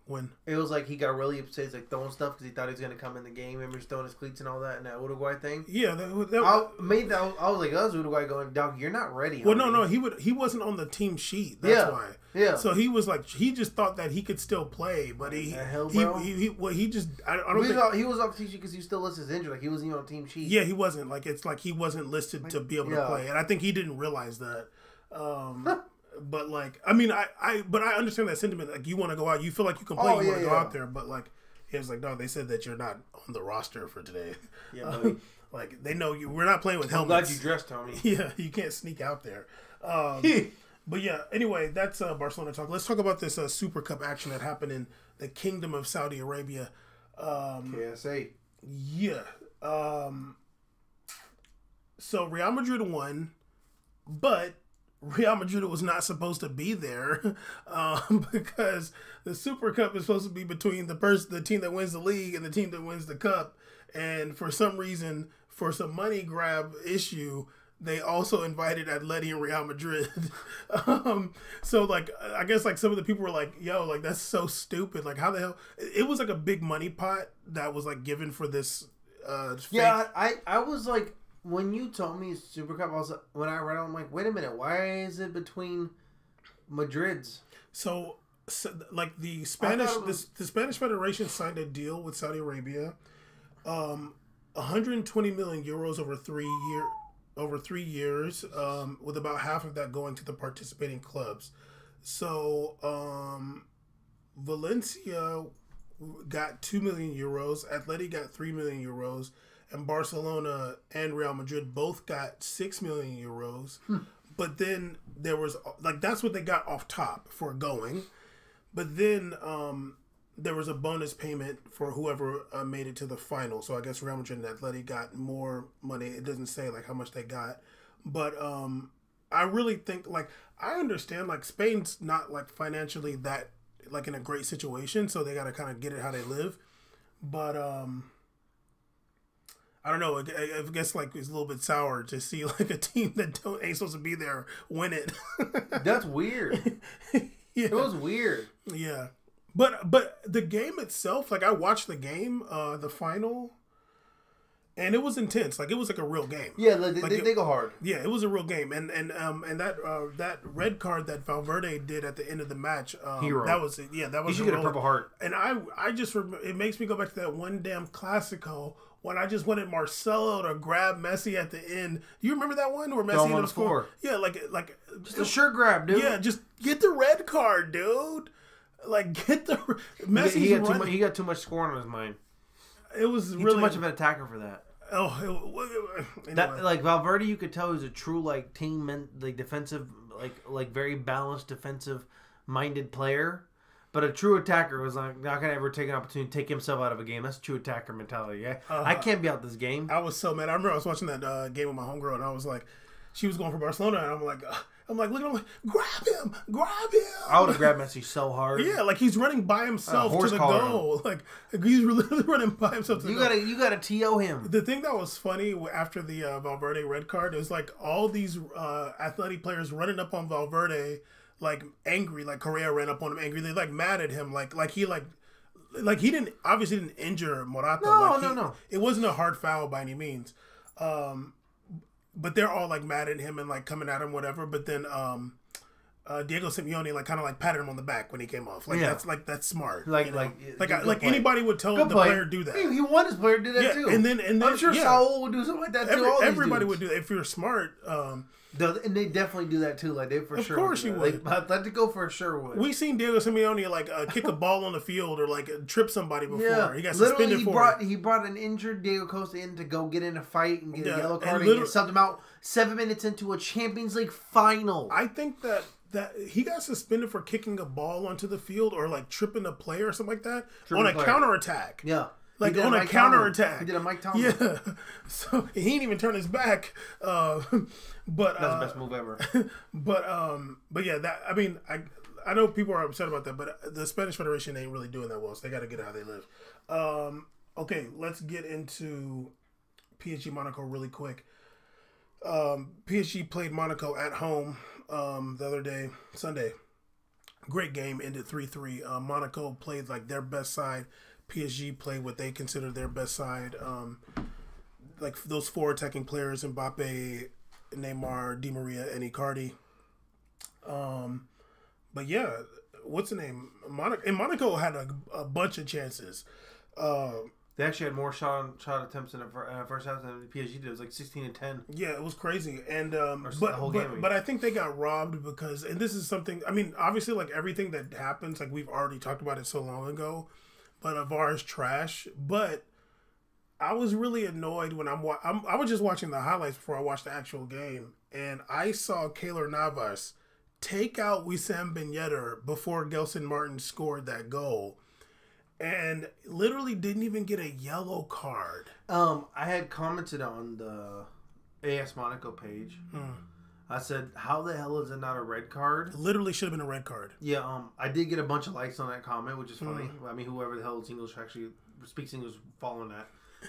When it was like he got really upset, he's like throwing stuff because he thought he was gonna come in the game. Remember he's throwing his cleats and all that in that Uruguay thing. Yeah, I was like, that was Uruguay going, dog, you're not ready. Well, no, he wasn't on the team sheet. That's why. Yeah. So he was like, he just thought that he could still play, but he just I don't think he was off team sheet because he still listed as injured. Like he wasn't even on team sheet. Yeah, he wasn't. Like it's like he wasn't listed to be able to play, and I think he didn't realize that. But like, I mean, I understand that sentiment. Like, you want to go out, you feel like you can play, you want to go out there. But like, he was like, no, they said that you're not on the roster for today. Yeah, buddy. Like they know you. We're not playing with helmets. I'm glad you dressed, Tommy. Yeah, you can't sneak out there. But yeah, anyway, that's Barcelona talk. Let's talk about this Super Cup action that happened in the Kingdom of Saudi Arabia. KSA. Yeah. So Real Madrid won, but Real Madrid was not supposed to be there because the Super Cup is supposed to be between the team that wins the league and the team that wins the cup. And for some reason, for some money grab issue, they also invited Atleti and Real Madrid. So like, I guess like some of the people were like, yo, like that's so stupid. Like how the hell? It was like a big money pot that was like given for this. Yeah, I was like, when you told me Super Cup, when I read it, I'm like, wait a minute, why is it between Madrids? So like the Spanish, the Spanish Federation signed a deal with Saudi Arabia, 120 million euros over 3 years, with about half of that going to the participating clubs. So Valencia got 2 million euros, Atleti got 3 million euros, and Barcelona and Real Madrid both got 6 million euros. But then there was, like, that's what they got off top for going. But then there was a bonus payment for whoever made it to the final. So I guess Real Madrid and Atleti got more money. It doesn't say, like, how much they got. But I really think, like, I understand, like, Spain's not, like, financially that, like, in a great situation. So they got to kind of get it how they live. But I don't know. I guess like it's a little bit sour to see like a team that ain't supposed to be there win it. That's weird. Yeah. It was weird. Yeah, but the game itself, like I watched the game, the final, and it was intense. Like it was like a real game. Yeah, they go hard. Yeah, it was a real game, and that red card that Valverde did at the end of the match, hero. That was He should get a Purple Heart. And I just it makes me go back to that one damn Clasico. When I just wanted Marcelo to grab Messi at the end. Do you remember that one where Messi hit him score? Yeah, like just a shirt grab, dude. Yeah, just get the red card, dude. Like get the Messi. He got too much scoring on his mind. It was He's really too much of an attacker for that. Anyway. That like Valverde, you could tell he's a true like team like defensive like very balanced defensive minded player. But a true attacker was like not gonna ever take an opportunity to take himself out of a game. That's true attacker mentality. Yeah, I can't be out this game. I was so mad. I remember I was watching that game with my homegirl, and I was like, she was going for Barcelona, and I'm like, look at him, like, grab him. I would have grabbed Messi so hard. Yeah, like he's running by himself to the goal. Like he's really running by himself to the goal. You gotta TO him. The thing that was funny after the Valverde red card, it was like all these athletic players running up on Valverde. Like angry, like Correa ran up on him angry. They like mad at him, like he didn't obviously didn't injure Morata. No. It wasn't a hard foul by any means. But they're all like mad at him and like coming at him, whatever. But then Diego Simeone like kind of like patted him on the back when he came off. Like that's smart. Like anybody would tell the player to do that. He wanted his player to do that too. And then I'm sure Saul would do something like that too. Everybody would do that if you're smart. And they definitely do that too. Like they for sure. Of course you would. Like Atletico for sure would. We seen Diego Simeone like kick a ball on the field or like trip somebody before. Yeah. He got suspended he brought an injured Diego Costa in to go get in a fight and get a yellow card and get subbed him out 7 minutes into a Champions League final. I think that he got suspended for kicking a ball onto the field or like tripping a player or something like that on a counterattack. Yeah. Like on a counterattack. He did a Mike Tomlin. Yeah. So he didn't even turn his back. But that's the best move ever. But yeah, that I mean, I know people are upset about that, but the Spanish Federation ain't really doing that well, so they got to get how they live. Okay, let's get into PSG Monaco really quick. PSG played Monaco at home the other day, Sunday. Great game, ended 3-3. Monaco played like their best side. PSG played what they consider their best side. Like those four attacking players, Mbappe, Neymar, Di Maria, and Icardi. But yeah, what's the name? Monaco had a bunch of chances. They actually had more shot attempts in the first half than PSG did. It was like 16-10. Yeah, it was crazy. And but I think they got robbed because, and this is something. I mean, obviously, like everything that happens, like we've already talked about it so long ago. But VAR is trash. But I was really annoyed when I was just watching the highlights before I watched the actual game, and I saw Keylor Navas take out Wissam Ben Yedder before Gelson Martin scored that goal. And literally didn't even get a yellow card. I had commented on the AS Monaco page. I said, how the hell is it not a red card? It literally should have been a red card. Yeah, I did get a bunch of likes on that comment, which is funny. I mean, whoever the hell is English actually speaks English following that.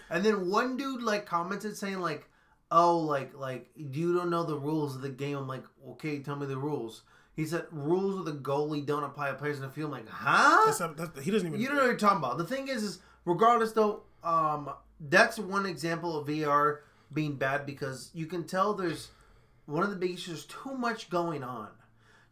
And then one dude like commented saying like, oh, like you don't know the rules of the game. I'm like, okay, tell me the rules. He said, rules of the goalie don't apply to players in the field. I'm like, huh? He doesn't even... You don't know what you're talking about. The thing is regardless, though, that's one example of VAR being bad because you can tell there's... One of the big issues, there's too much going on.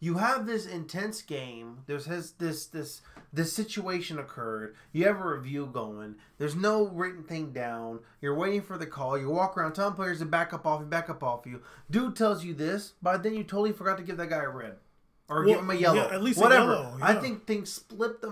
You have this intense game. This situation occurred. You have a review going. There's no written thing down. You're waiting for the call. You walk around telling players to back up off you. Dude tells you this, but then you totally forgot to give that guy a red. Or give him a yellow. Yeah, at least whatever. A yellow, yeah. I think things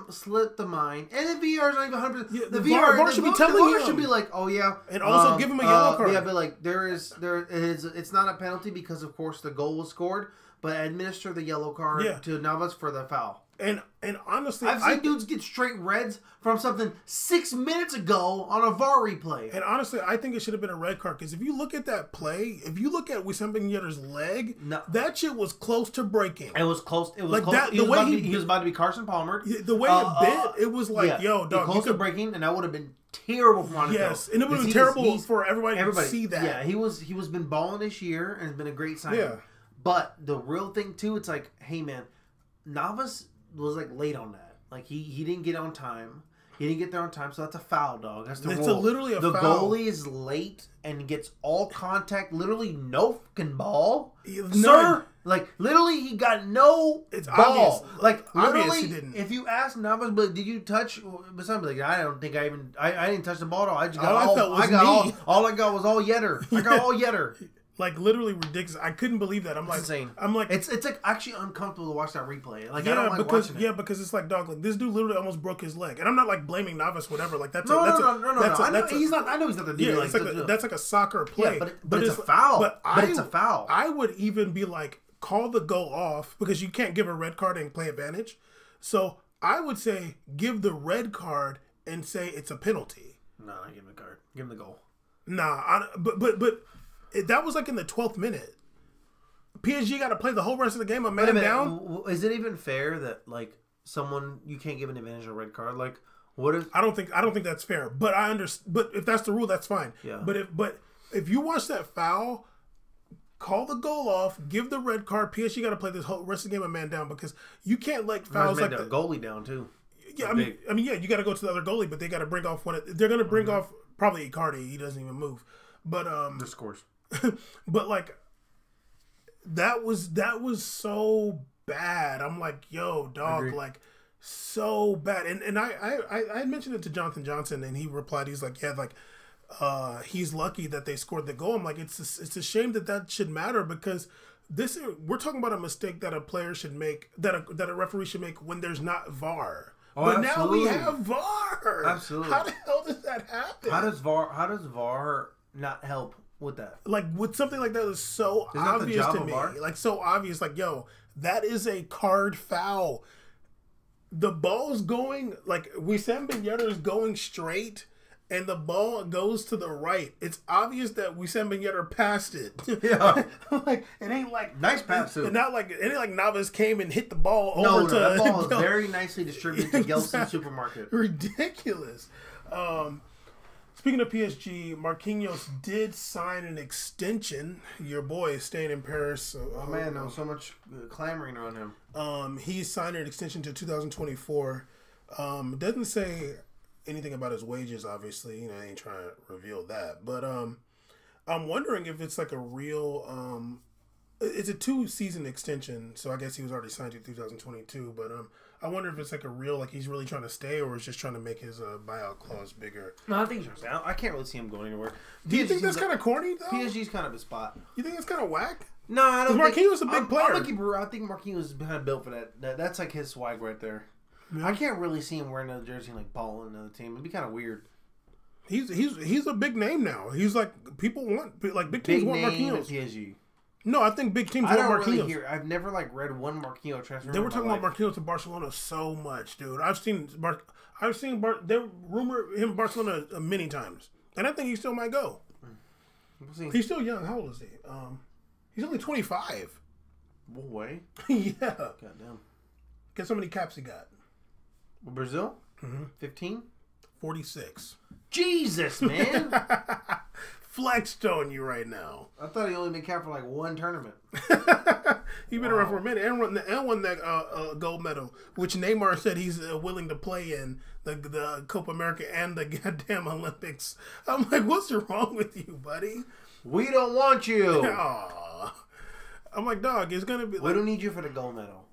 slip the mind. And the VAR is not even 100%. Yeah, the VAR should be telling him. Should be like, oh yeah. And also give him a yellow card. Yeah, but like it's not a penalty because of course the goal was scored, but administer the yellow card to Navas for the foul. And honestly, I've seen dudes get straight reds from something 6 minutes ago on a VAR replay. And honestly, I think it should have been a red card because if you look at that play, if you look at Wissam Ben Yedder's leg, that shit was close to breaking. It was close. It was like close. That. He was about to be Carson Palmer. The way it bit, it was like, yo, dog, close to breaking, and that would have been terrible for Monaco. Yes, and it would have been terrible for everybody to see that. Yeah, he was been balling this year, and it's been a great signing. Yeah. But the real thing too, it's like, hey man, Navas was like late on that. Like he didn't get on time. He didn't get there on time, so that's a foul, dog. That's the rule. Literally a foul. The goalie is late and gets all contact. Literally no fucking ball, sir. Like literally, he got no ball. Obvious. Like literally, obvious he didn't. If you ask Navas, but did you touch? But somebody like, I don't think I even. I didn't touch the ball at all. I just got all I got was all Yedder. I got all Yedder. Like literally ridiculous. I couldn't believe that. I'm like, insane. I'm like, it's like actually uncomfortable to watch that replay. Like yeah, I don't like because watching it. because it's like dog. Like this dude literally almost broke his leg, and I'm not like blaming Navas, whatever. Like that's No. that's I know he's not the dude. Yeah, Like, that's like a soccer play. Yeah, but it's a foul. But it's a foul. I would even be like, call the goal off because you can't give a red card and play advantage. So I would say give the red card and say it's a penalty. No, not give him the card. Give him the goal. Nah, but that was like in the 12th minute. PSG got to play the whole rest of the game a man down. Is it even fair that like someone you can't give an advantage of a red card? Like what if I don't think that's fair. But I understand. But if that's the rule, that's fine. Yeah. But if you watch that foul, call the goal off, give the red card. PSG got to play this whole rest of the game a man down because you can't like fouls like the goalie down too. Yeah, I mean, yeah, you got to go to the other goalie, but they got to bring off one. They're going to bring off probably Icardi. He doesn't even move. But this course. but like that was so bad. I'm like, yo, dog, like so bad. And I mentioned it to Jonathan Johnson, and he replied, he's like, yeah, like he's lucky that they scored the goal. I'm like, it's a shame that should matter because we're talking about a mistake that a player should make, that a referee should make when there's not VAR. Oh, but absolutely. now we have VAR. Absolutely. How the hell does that happen? How does VAR not help with that? Like with something like that is so obvious to me. Like so obvious. Like, yo, that is a card foul. The ball's going like Wissam Ben Yedder is going straight, and the ball goes to the right. It's obvious that Wissam Ben Yedder passed it. Yeah, like it ain't like nice pass too. And not like it ain't like Navas came and hit the ball over to. That ball is very nicely distributed to Gelston Supermarket. Ridiculous. Speaking of PSG, Marquinhos did sign an extension. Your boy is staying in Paris. Oh man, there was so much clamoring around him. He signed an extension to 2024. Doesn't say anything about his wages, obviously. I ain't trying to reveal that. But I'm wondering if it's like a real... it's a 2-season extension, so I guess he was already signed to 2022. But I wonder if it's like a real, like he's really trying to stay, or is just trying to make his buyout clause bigger. No, I think he's trying to stay. I can't really see him going anywhere. Do you think that's kind of corny, though? PSG's kind of a spot. You think it's kind of whack? No, I don't think... Marquinhos is a big player. I think Marquinhos is kind of built for that. That's like his swag right there. Yeah. I can't really see him wearing another jersey and like balling another team. It'd be kind of weird. He's a big name now. He's like, people want, like big teams want Marquinhos. PSG. No, I think big teams want Marquinhos. Really I've never like read one Marquinhos transfer. They were talking about Marquinhos to Barcelona so much, dude. I've seen they rumor him Barcelona many times, and I think he still might go. We'll he's still young. How old is he? He's only 25. No way. Yeah. Goddamn. Guess how many caps he got? Brazil? 15? 46. Jesus, man. Flexed on you right now. I thought he only been capped for like one tournament. He's been around for a minute and won that gold medal, which Neymar said he's willing to play in the Copa America and the goddamn Olympics. I'm like, what's wrong with you, buddy? We don't want you. Aww. I'm like, dog, it's gonna be. We don't need you for the gold medal.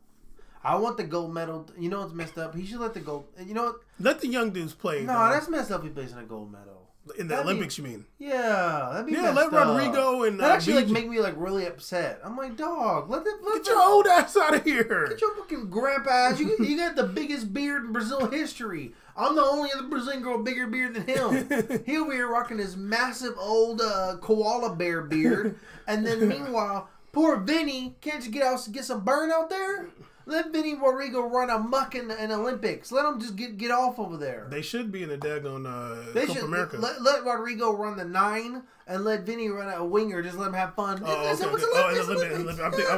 I want the gold medal. You know what's messed up? He should let the gold. You know what? Let the young dudes play. No, that's messed up. He plays in a gold medal. In the Olympics, you mean? Yeah, that'd be let Rodrigo and that actually like make me like really upset. I'm like, dog, get your old ass out of here. Get your fucking grandpa ass. You got the biggest beard in Brazil history. I'm the only other Brazilian girl with bigger beard than him. He over here rocking his massive old koala bear beard, and then meanwhile, poor Vinny can't you get some burn out there? Let Vinny Rodrigo run amok in the Olympics. Let him just get off over there. They should be in the daggone Copa America. Let Rodrigo run the 9 and let Vinny run a winger. Just let him have fun. I was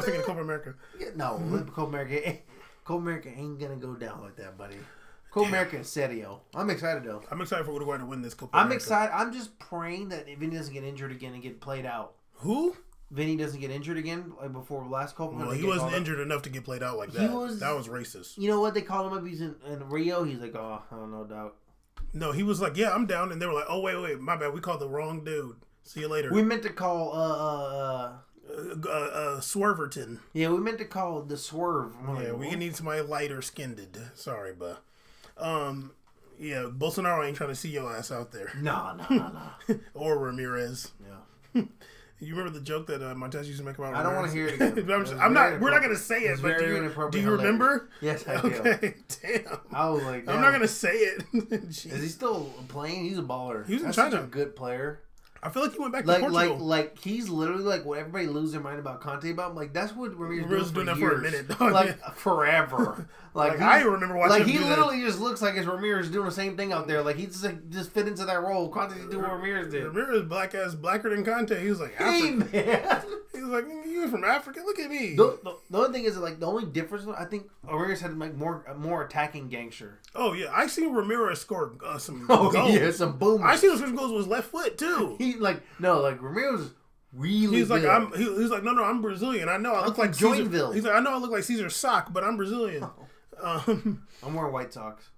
thinking Copa America. No, Copa America. Copa America ain't gonna go down like that, buddy. Copa America is serio. I'm excited though. I'm excited for Uruguay to win this Copa America. I'm excited. I'm just praying that Vinny doesn't get injured again and get played out. Who? Vinny doesn't get injured again like before last Copa. Well, he wasn't injured enough to get played out like that. That was racist. You know what? They called him up. He's in Rio. He's like, oh, I don't know, dog. No, he was like, yeah, I'm down. And they were like, oh, wait, my bad. We called the wrong dude. See you later. We meant to call Swerverton. Yeah, we meant to call the Swerve. Yeah, we need somebody lighter skinned. Sorry, but yeah, Bolsonaro ain't trying to see your ass out there. No. Or Ramirez. Yeah. You remember the joke that Montez used to make about? I don't want to hear it again. I'm not. We're not going to say it. But do you remember? Yes, I do. Okay, damn. I was like, damn. I'm not going to say it. Is he still playing? He's a baller. He was in That's China. such a good player. I feel like he went back to Portugal. Like he's literally like what everybody loses their mind about Conte about. Like that's what Ramirez doing that for a minute, dog. like forever. Like I remember watching. Like him he do literally that. just looks like his Ramirez doing the same thing out there. Like he just fit into that role. Conte doing what Ramirez did. Ramirez blacker than Conte. He was like, Hey man, he was like, you from Africa? Look at me. The only thing is that, like the only difference I think Ramirez had like more attacking gangster. Oh yeah, I seen Ramirez score some Oh goals. yeah, some boomers. I seen those goals with his left foot too. He like Ramirez is really He's like good. he's like no, I'm Brazilian. I know I I'm look like from Caesar. Joinville. He's like, I know I look like Caesar Sock, but I'm Brazilian. I'm wearing White Sox.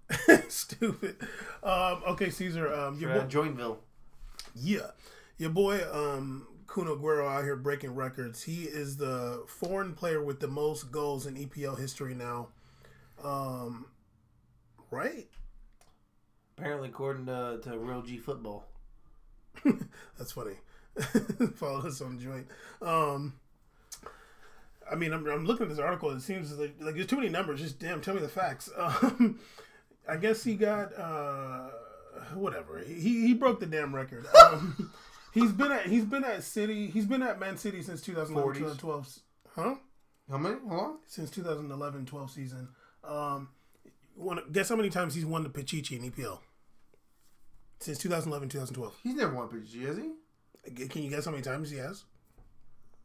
Stupid. Okay, Caesar. Your boy, Joinville. yeah, your boy Kun Aguero out here breaking records. He is the foreign player with the most goals in EPL history now. Right? Apparently, according to Real G Football. That's funny. Follow us on Joint. I mean, I'm looking at this article. It seems like there's too many numbers. Just damn, tell me the facts. I guess he got whatever. He broke the damn record. He's been at City. He's been at Man City since 2011-2012. Huh? How many? How long? Since 2011-12 season. Guess how many times he's won the Pichichi in EPL? Since 2011-2012. He's never won PG, has he? Can you guess how many times he has?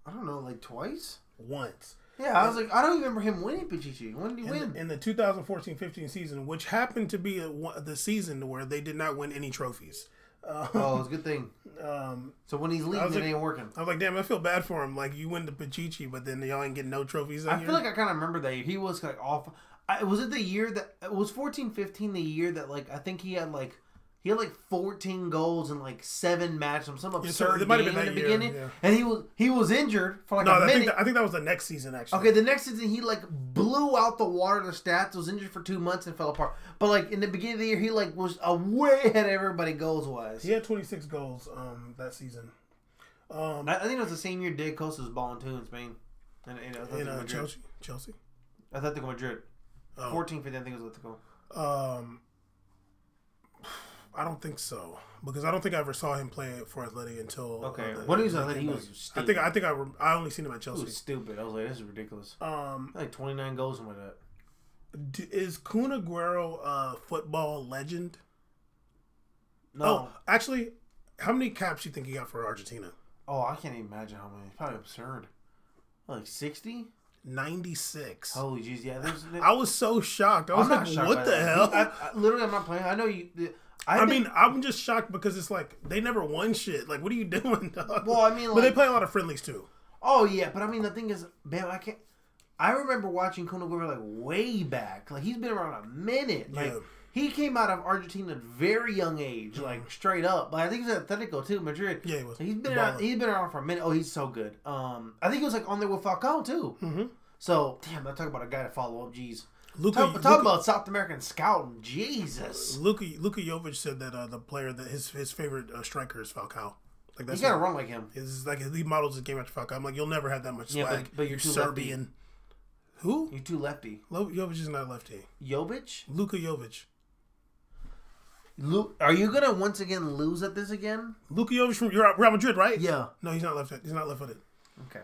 I don't know, like twice? Once. Yeah, I was like, I don't remember him winning Pichichi. When did he win? In the 2014-15 season, which happened to be the season where they did not win any trophies. Oh, it's a good thing. So when he's leaving, it ain't working. I was like, damn, I feel bad for him. Like, you win the Pichichi, but then y'all ain't getting no trophies that year. I feel like I kind of remember that year. He was like off. Was it the year that... It was 14-15 the year that, like, I think he had 14 goals in like 7 matches, some absurd game in the beginning, yeah. And he was injured for like a minute. I think that was the next season actually. Okay, the next season he like blew out the water the stats. Was injured for 2 months and fell apart. But like in the beginning of the year, he like was way ahead of everybody goals wise. He had 26 goals that season. I think it was the same year Diego Costa was balling too in Spain. In Chelsea. Atletico Madrid. 14-15, I think it was Atletico. I don't think so because I don't think I ever saw him play for Atleti until. Okay, when he was Atleti, he was stupid. I think I only seen him at Chelsea. He was stupid. I was like, this is ridiculous. Like 29 goals and like that. Is Kun Aguero a football legend? No. Oh, actually, how many caps do you think he got for Argentina? Oh, I can't even imagine how many. It's probably absurd. Like 60? 96. Holy jeez, yeah. I was so shocked. I was like, what the hell? Literally, I'm not playing. I know you... I'm just shocked because it's like they never won shit. Like, what are you doing, dog? Well, I mean, but they play a lot of friendlies too. Oh yeah, but I mean, the thing is, man, I remember watching Kun Aguero like way back. Like he's been around a minute. Like he came out of Argentina at a very young age, like straight up. But I think he's at Atletico too, Madrid. Yeah, he was. He's been around for a minute. Oh, he's so good. I think he was like on there with Falcao too. Mm-hmm. So damn, I talk about a guy to follow up. Jeez. Luka, talk about South American scouting. Jesus. Luka Jovic said that the player that his favorite striker is Falcao. Like that's gotta run like him. It's like he models his game after Falcao. I'm like, you'll never have that much swag. But you're too Serbian. Lefty. Who? You're too lefty. Jovic is not lefty. Jovic? Luka Jovic. Are you gonna once again lose at this again? Luka Jovic from Real Madrid, right? Yeah. No, he's not left-footed. He's not left-footed. Okay.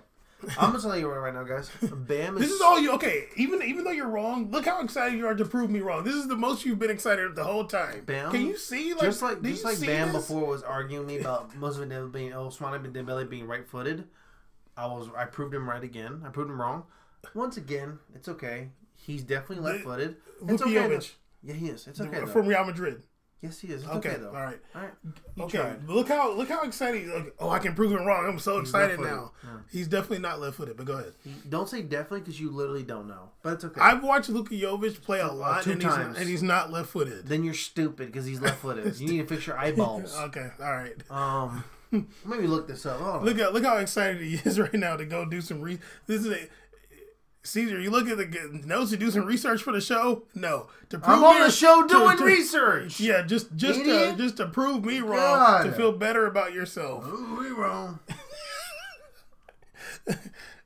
I'm gonna tell you right now, guys. Bam is... This is all you. Okay, even though you're wrong, look how excited you are to prove me wrong. This is the most you've been excited the whole time. Bam. Can you see? Just like Bam before was arguing me about Ousmane Dembele being right-footed. I proved him right again. I proved him wrong. Once again, it's okay. He's definitely left-footed. It's okay. Jovic. Yeah, he is. It's okay though. From Real Madrid. Yes, he is. It's okay though. All right. Okay. Look how excited. Like, I can prove him wrong. I'm so excited now. Yeah. He's definitely not left-footed. But go ahead. Don't say definitely because you literally don't know. But it's okay. I've watched Luka Jovic play a lot, 2 times, and he's not left-footed. Then you're stupid because he's left-footed. You need to fix your eyeballs. Okay. All right. Maybe look this up. Look how excited he is right now to go do some Caesar, you look at the notes to do some research for the show? No. I'm on the show doing research. Yeah, just to prove me wrong, to feel better about yourself. Prove me wrong.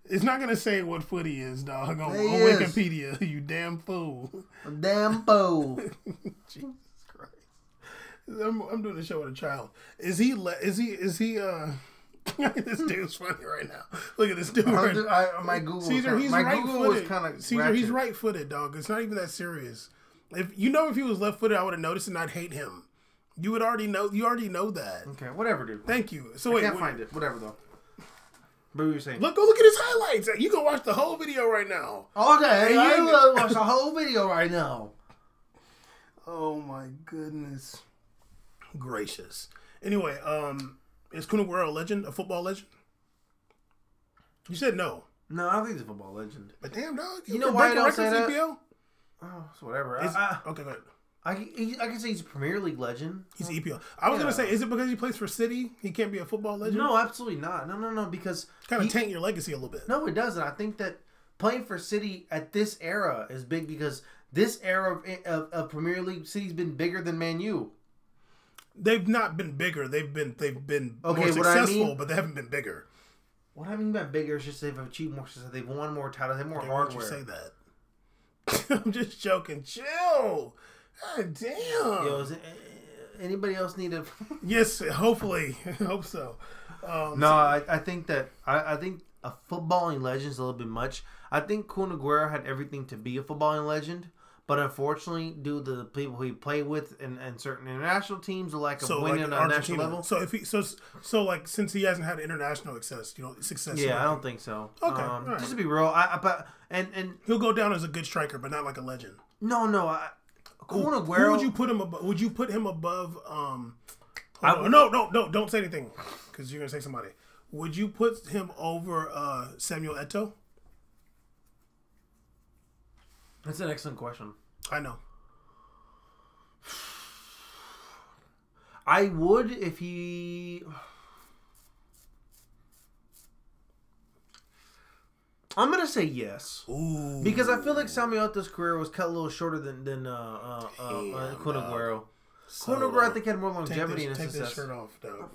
It's not gonna say what foot he is, dog. On He Wikipedia, you damn fool. Damn fool. Jesus Christ. I'm doing a show with a child. Is he? This dude's funny right now. Look at this dude. My Google. Caesar, he's my right-footed. Google was kind of. Caesar, he's right-footed, dog. It's not even that serious. If he was left-footed, I would have noticed and I'd hate him. You would already know. You already know that. Okay, whatever, dude. Thank you. So I wait, can't find it. Whatever though. What were you saying? Go look at his highlights. You can watch the whole video right now. Okay, I will watch the whole video right now. Oh my goodness gracious. Anyway, is Kun Aguero a legend? A football legend? You said no. No, I don't think he's a football legend. But damn, dog. You know why I don't say that? EPL? Oh, it's whatever. Okay, go ahead. I can say he's a Premier League legend. He's EPL. I was going to say, is it because he plays for City? He can't be a football legend? No, absolutely not. No, because... Kind of taint your legacy a little bit. No, it doesn't. I think that playing for City at this era is big because this era of Premier League, City's been bigger than Man U. They've not been bigger. They've been more successful, but they haven't been bigger. What I mean by bigger is just they've achieved more success. They've won more titles. They have more hardware. Why don't you say that? I'm just joking. Chill. God damn. Yo, anybody else need a... Yes, hopefully. I hope so. I think that... I think a footballing legend is a little bit much. I think Kun Aguero had everything to be a footballing legend, but unfortunately, due to the people he played with and certain international teams, the lack of winning on a national level. So if he since he hasn't had international success. Yeah, I don't think so. Okay, right. Just to be real, and he'll go down as a good striker, but not like a legend. No. Kun Aguero. Who would you put him above? Would you put him above? No, don't say anything because you're gonna say somebody. Would you put him over Samuel Eto'o? That's an excellent question. I know. I would if he... I'm going to say yes. Ooh. Because I feel like Samuel Eto'o's career was cut a little shorter than Kun Aguero. Kun Aguero, I think, had more longevity in his success. Take this shirt off, dog. What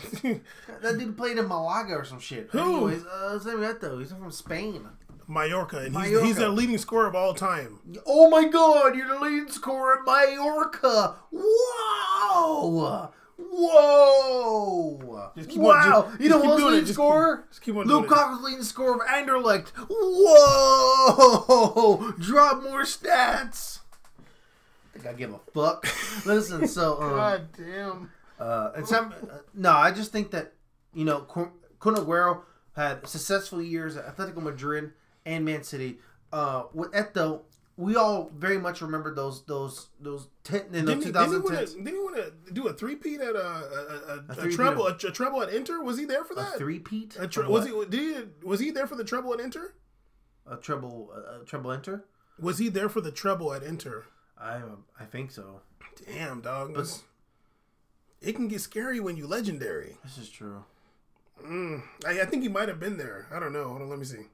the fuck? That dude played in Malaga or some shit. Who? Anyways, Samuel Eto'o. He's from Spain. Mallorca, and he's their leading scorer of all time. Oh my God, you're the leading scorer at Mallorca. Whoa! Wow! You know who's leading scorer? Just keep on doing it. Lukaku's leading scorer of Anderlecht. Whoa! Drop more stats. I think I give a fuck. Listen, so God damn. I just think that Kun Aguero had successful years at Atletico Madrid and Man City. With Eto'o, we all very much remember those 10 in the 2010s. Didn't he want to do a three-peat at a treble at Inter? Was he there for that? A three-peat? Was he there for the treble at Inter? A treble Inter? Was he there for the treble at Inter? I think so. Damn, dog. But it can get scary when you legendary. This is true. I think he might have been there. I don't know. Hold on, let me see.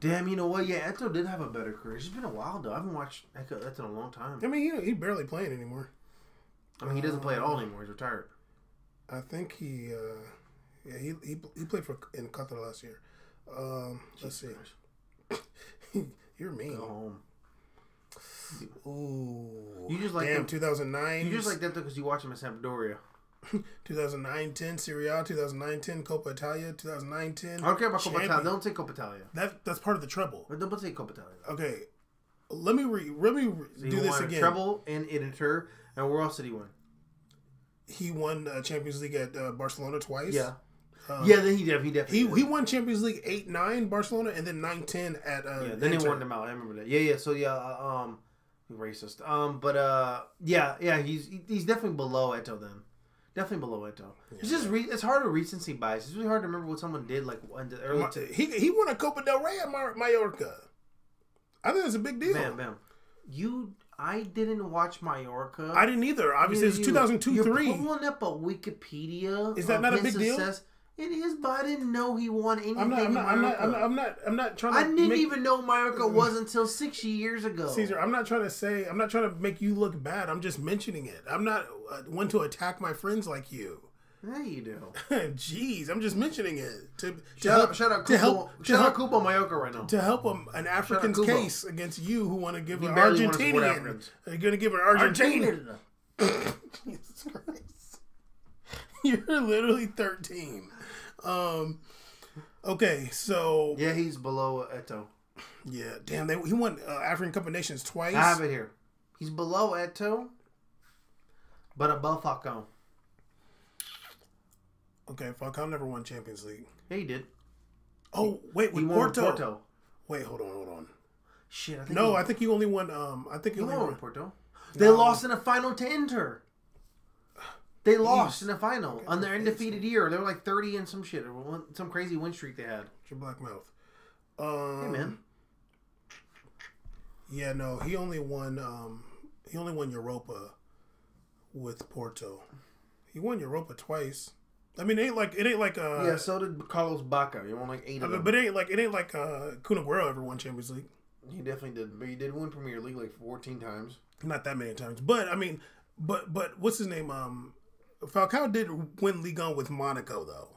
Damn, you know what? Yeah, Eto'o did have a better career. It's been a while, though. I haven't watched Eto'o in a long time. I mean, he's barely playing anymore. I mean, he doesn't play at all anymore. He's retired. I think he played in Qatar last year. Let's see. You're mean. Go home. Ooh. You just like 2009. You just like that because you watch him at Sampdoria. 2009-10 Serie A, 2009-10 Coppa Italia, 2009-10. I don't care about Coppa Italia. Don't say Coppa Italia. That's part of the treble. But don't say Coppa Italia. Okay, let me do this again. Treble in Inter, and where else did he win? He won Champions League at Barcelona twice. Yeah. Then he definitely he won Champions League 8-9 Barcelona and then 9-10 at then he won them out. I remember that. Yeah. So racist. He's definitely below Eto'o then. Definitely below Eto'o. Yeah. It's just it's hard to recency bias. It's really hard to remember what someone did like in the early. He won a Copa del Rey at Mallorca. I think that's a big deal. Bam. I didn't watch Mallorca. I didn't either. Obviously, it's 2002-3. You're pulling up a Wikipedia. Is that not a big deal? It is, but I didn't know he won anything. I'm not trying to. I didn't even know Mallorca was until 6 years ago. Caesar, I'm not trying to make you look bad. I'm just mentioning it. I'm not one to attack my friends like you. Yeah, you do. Jeez, I'm just mentioning it Shout out Kubo Mayoka right now. to help an African's case against you who want to give an barely wanna support Argentinian. Africans. You're gonna give an Argentinian. Jesus Christ. You're literally 13. Okay, so Yeah, he's below Eto. yeah, damn, he won African Cup of Nations twice. I have it here. He's below Eto, but above Falcao. Okay, Falcao never won Champions League. Yeah, he did. Oh, wait, He with won with Porto. Porto. Wait, hold on. Shit, I think No, I think he only won. I think he he only won won. with Porto. They lost in the final to Inter. They lost in the final on their undefeated year. They were like 30 and some shit, or some crazy win streak they had. Your black mouth. Hey man, Yeah, no, he only won. He only won Europa with Porto. He won Europa twice. I mean, it ain't like yeah. So did Carlos Baca. He won like 8 of them. But it ain't like Kun Aguero ever won Champions League. He definitely did. But he did win Premier League like 14 times. Not that many times, but I mean, but what's his name? Falcao did win Ligue 1 with Monaco though.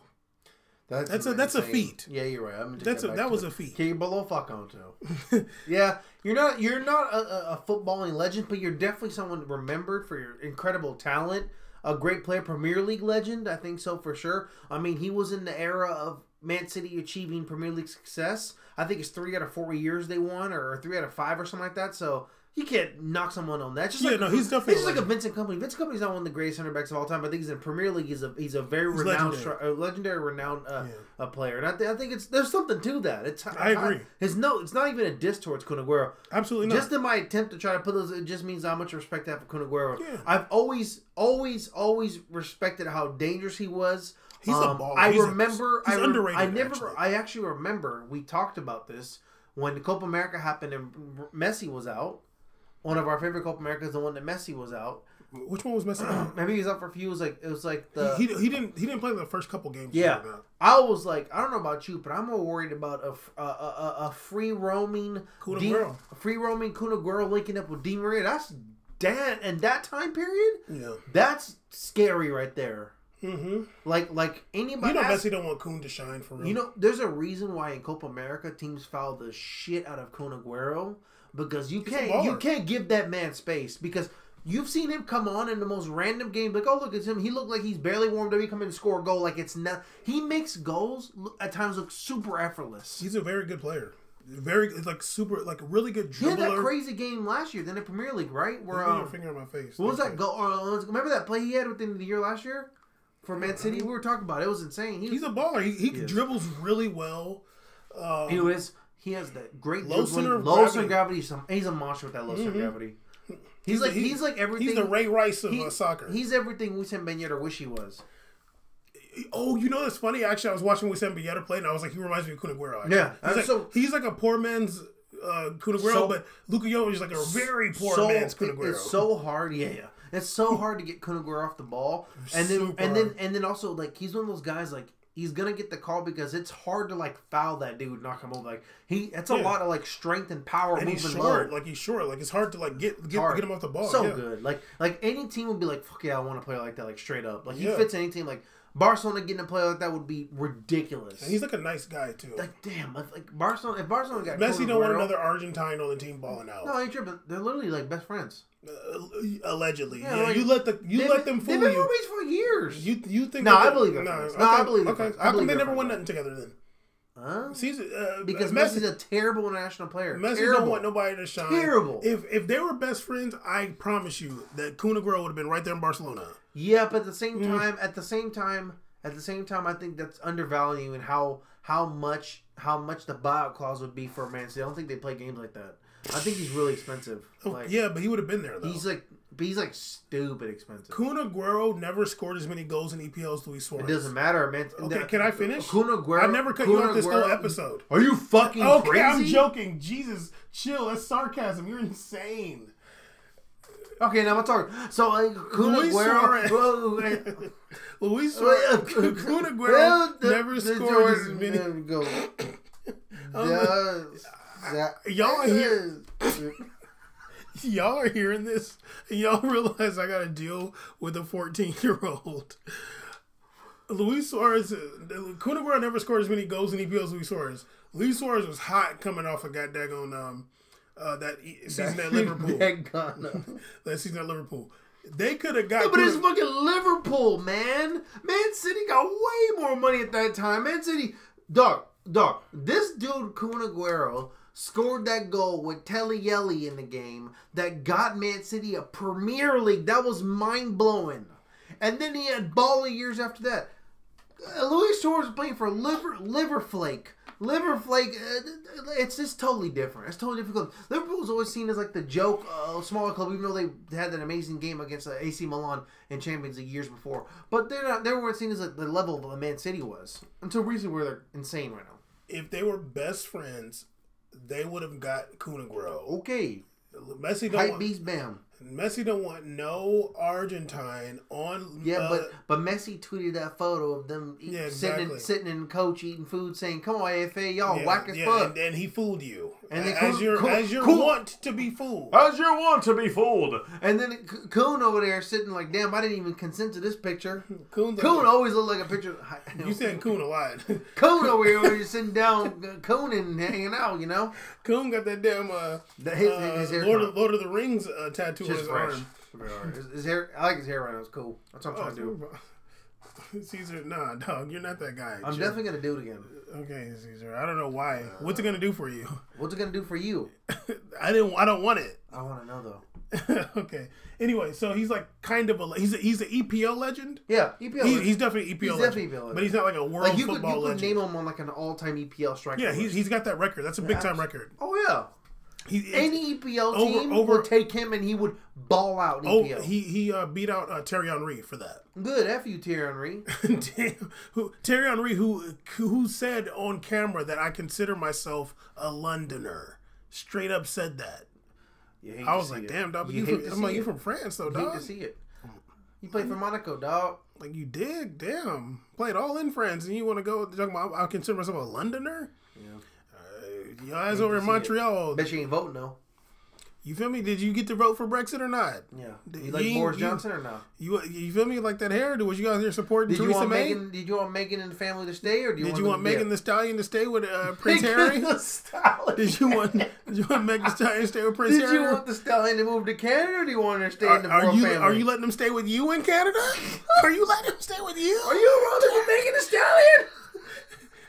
That's a feat. Yeah, you're right. That was a feat. Okay, you're below Falcao too. Yeah, you're not a footballing legend, but you're definitely someone remembered for your incredible talent. A great player, Premier League legend, I think so for sure. I mean, he was in the era of Man City achieving Premier League success. I think it's 3 out of 4 years they won, or 3 out of 5 or something like that. So you can't knock someone on that. Just yeah, like, no, he's definitely. He's just like a Vincent Kompany. Vincent Kompany's not one of the greatest center backs of all time. But I think he's in Premier League. He's a very renowned, legendary, renowned player. And I think there's something to that. I agree. It's not even a diss towards Kun Aguero. Absolutely not. Just in my attempt to try to put those, it just means how much respect I have for Kun Aguero. Yeah. I've always respected how dangerous he was. He's a baller. He's underrated. I actually remember we talked about this when the Copa America happened and Messi was out. One of our favorite Copa Americas, the one that Messi was out. Which one was Messi? Maybe he was out for a few. It was like the he didn't play the first couple games. Yeah, I was like, I don't know about you, but I'm more worried about a free roaming Kun Aguero linking up with Di Maria. That's in that time period. Yeah, that's scary right there. Mm-hmm. Like anybody. Messi don't want Kun to shine for real. There's a reason why in Copa America teams foul the shit out of Kun Aguero. Because you can't give that man space, because you've seen him come on in the most random game. Like, oh, look, it's him. He looked like he's barely warmed up. He come in and score a goal. Like, it's not. He makes goals at times look super effortless. He's a very good player. Super really good dribbler. He had that crazy game last year, then in Premier League, right? Where your finger on my face. What was that goal? Remember that play he had within the year last year for Man City? We were talking about it. It was insane. He's a baller. He dribbles really well. He has that great low center gravity. He's a monster with that low center gravity. He's like everything. He's the Ray Rice of soccer. He's everything Wissam Ben Yedder wish he was. Oh, you know that's funny. Actually, I was watching Wissam Ben Yedder play, and I was like, he reminds me of Kun Aguero. Actually. Yeah, he's like a poor man's Kun Aguero, but Luka Jovic is like a very poor man's Kun Aguero. It's so hard. Yeah. It's so hard to get Kun Aguero off the ball, and then also like he's one of those guys like. He's gonna get the call because it's hard to like foul that dude, knock him over. Like it's a lot of like strength and power. And he's short. Like he's short. Like it's hard to like get him off the ball. So good. Like any team would be like, fuck yeah, I want to play like that. Like straight up. Like he fits any team. Like Barcelona getting a player like that would be ridiculous. And he's like a nice guy too. Like damn, like Barcelona. If Barcelona got Messi, don't want another Argentine on the team balling out. No, ain't true. But they're literally like best friends. Allegedly, like, you let them fool you. They've been roommates for years. You think? No, I believe it. No, I believe it. Okay, how come they never won nothing together then? Because Messi's a terrible international player. Messi don't want nobody to shine. Terrible. If they were best friends, I promise you that Kun Aguero would have been right there in Barcelona. Yeah, but at the same time, I think that's undervaluing how much the buyout clause would be for Man City. I don't think they play games like that. I think he's really expensive. But he would have been there though. He's like stupid expensive. Kun Aguero never scored as many goals in EPL as Luis Suarez. It doesn't matter, man. Okay, can I finish? Kun Aguero. I never cut you off this whole episode. Are you fucking crazy? I'm joking. Jesus, chill. That's sarcasm. You're insane. Okay, now I'm talking. So Kun Aguero. Luis Suarez. Kun Aguero never scored as many. Y'all are hearing this, and y'all realize I got to deal with a 14-year-old. Luis Suarez, Kun Aguero never scored as many goals in EPL as Luis Suarez. Luis Suarez was hot coming off a goddamn season at Liverpool. That season at Liverpool. They could have got... Yeah, but it's fucking Liverpool, man. Man City got way more money at that time. Man City... Dog. This dude, Kun Aguero, scored that goal with Telly in the game that got Man City a Premier League. That was mind-blowing. And then he had baller years after that. Luis Suarez was playing for Liver Flake. It's just totally different. It's totally different. Liverpool's always seen as like the joke, smaller club, even though they had that amazing game against AC Milan in Champions League years before. But they weren't seen as like the level of Man City was until recently, where they're insane right now. If they were best friends, they would have got Kun Aguero. Okay, Messi don't beast, bam. Messi don't want no Argentine on. Yeah, but Messi tweeted that photo of them sitting in coach eating food, saying, "Come on, AFA, y'all whack as fuck." And he fooled you. And as your want to be fooled. As your want to be fooled. And then Kun over there sitting like, "Damn, I didn't even consent to this picture." Kun always looked like a picture. You saying Kun a lot. Kun over here just sitting down, Kun and hanging out, you know. Kun got that damn his Lord of the Rings tattoo on his arm. His hair, I like his hair right now. It's cool. That's what I'm trying to do. Caesar, nah, dog, you're not that guy. I'm definitely gonna do it again. Okay, Caesar. I don't know why. What's it gonna do for you? What's it gonna do for you? I don't want it. I want to know though. Okay. Anyway, so he's like kind of he's an EPL legend. Yeah, EPL. He's definitely EPL legend. But he's not like a world football legend. You could name him on like an all-time EPL striker. Yeah, he's got that record. That's a big time record. Oh yeah. Any EPL team would take him and he would ball out in EPL. He beat out Thierry Henry for that. Good, F you, Thierry Henry. Damn. Thierry Henry, who said on camera that I consider myself a Londoner. Straight up said that. I was like, damn, dog. You from France, though, dog. You hate to see it. You played for Monaco, dog. Like, you did? Damn. Played all in France, and you want to go talking about I consider myself a Londoner? Yeah. Your eyes over in Montreal. Bet you ain't voting, though. You feel me? Did you get to vote for Brexit or not? Yeah. You like Boris Johnson or not? You feel me? Like that hair? Was you guys there supporting Theresa May? Did you want Meghan and the family to stay, or did you want Megan Thee Stallion to stay with Prince Harry? Did you want Megan Thee Stallion to stay with Prince Harry? Did you want the Stallion to move to Canada, or do you want her to stay in the royal family? Are you letting them stay with you in Canada? Are you letting them stay with you? Are you rolling with Megan Thee Stallion?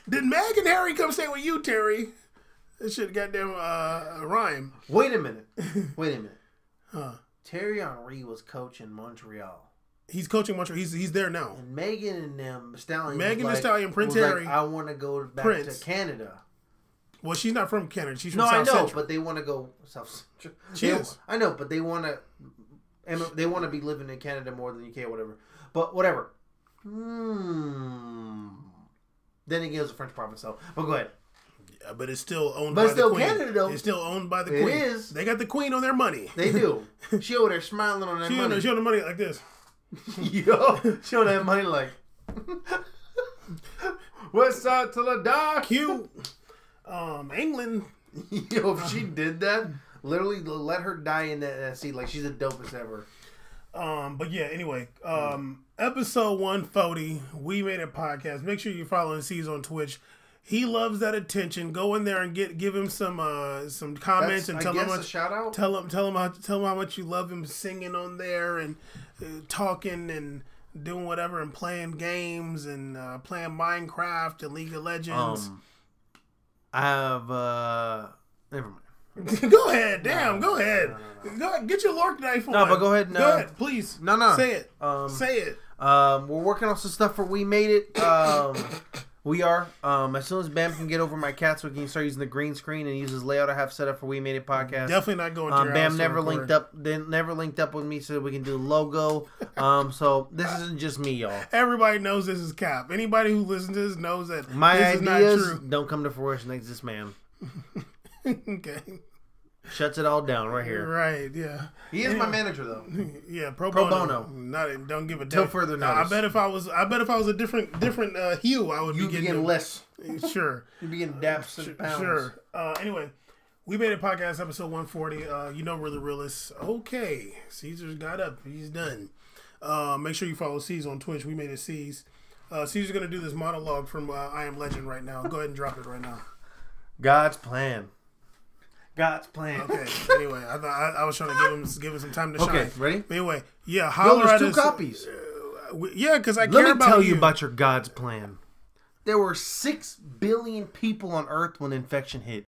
Did Meg and Harry come stay with you, Terry? This shit goddamn rhyme. Wait a minute. Huh. Thierry Henry was coaching Montreal. He's coaching Montreal. He's there now. And Megan and them Stallion. Prince Harry. I want to go back to Canada. Well, she's not from Canada. She's from South Central. But they want to go South Central. She is. I know, but they want to be living in Canada more than UK or whatever. But whatever. Then again, it was a French province, though. But go ahead. Yeah, but it's still owned by the Queen. But it's still Canada, though. It's still owned by the Queen. It is. They got the Queen on their money. They do. She over there smiling on that money. She on the money like this. Yo, she on that money like... West side to the dock. Cute. England. Yo, if she did that, literally let her die in that seat like she's the dopest ever. But yeah, anyway, episode 140, We Made It podcast. Make sure you're following C's on Twitch. He loves that attention. Go in there and give him some comments and tell him a shout out. Tell him how much you love him singing on there and talking and doing whatever and playing games and playing Minecraft and League of Legends. I have never mind. Go ahead, damn. Go ahead. No. Go ahead. Get your Lork knife on. No, but go ahead. Go ahead, please. No. Say it. Say it. We're working on some stuff for We Made It. We are. As soon as Bam can get over my cats, we can start using the green screen and use his layout I have set up for We Made It podcast. Definitely not going to your Bam house never linked up with me so we can do the logo. So this isn't just me, y'all. Everybody knows this is cap. Anybody who listens to this knows that my this is not true. Don't come to fruition thanks to this man. Okay. Shuts it all down right here. Right, yeah. He is my manager though. Yeah, pro bono. Don't give a damn. Till further notice. I bet if I was a different hue, I would be getting less. Sure. You'd be getting daps and pounds. Sure. Anyway, We Made It podcast episode 140. You know we're the realists. Okay, Caesar's got up. He's done. Make sure you follow C's on Twitch. We Made It C's. Caesar's going to do this monologue from I Am Legend right now. Go ahead and drop it right now. God's plan. God's plan. Okay. Anyway, I was trying to give him some time to shine. Okay, ready? But anyway, yeah. Yo, Holler there's at two us. copies. Yeah, because I Let care me about tell you about your God's plan. There were 6 billion people on Earth when infection hit.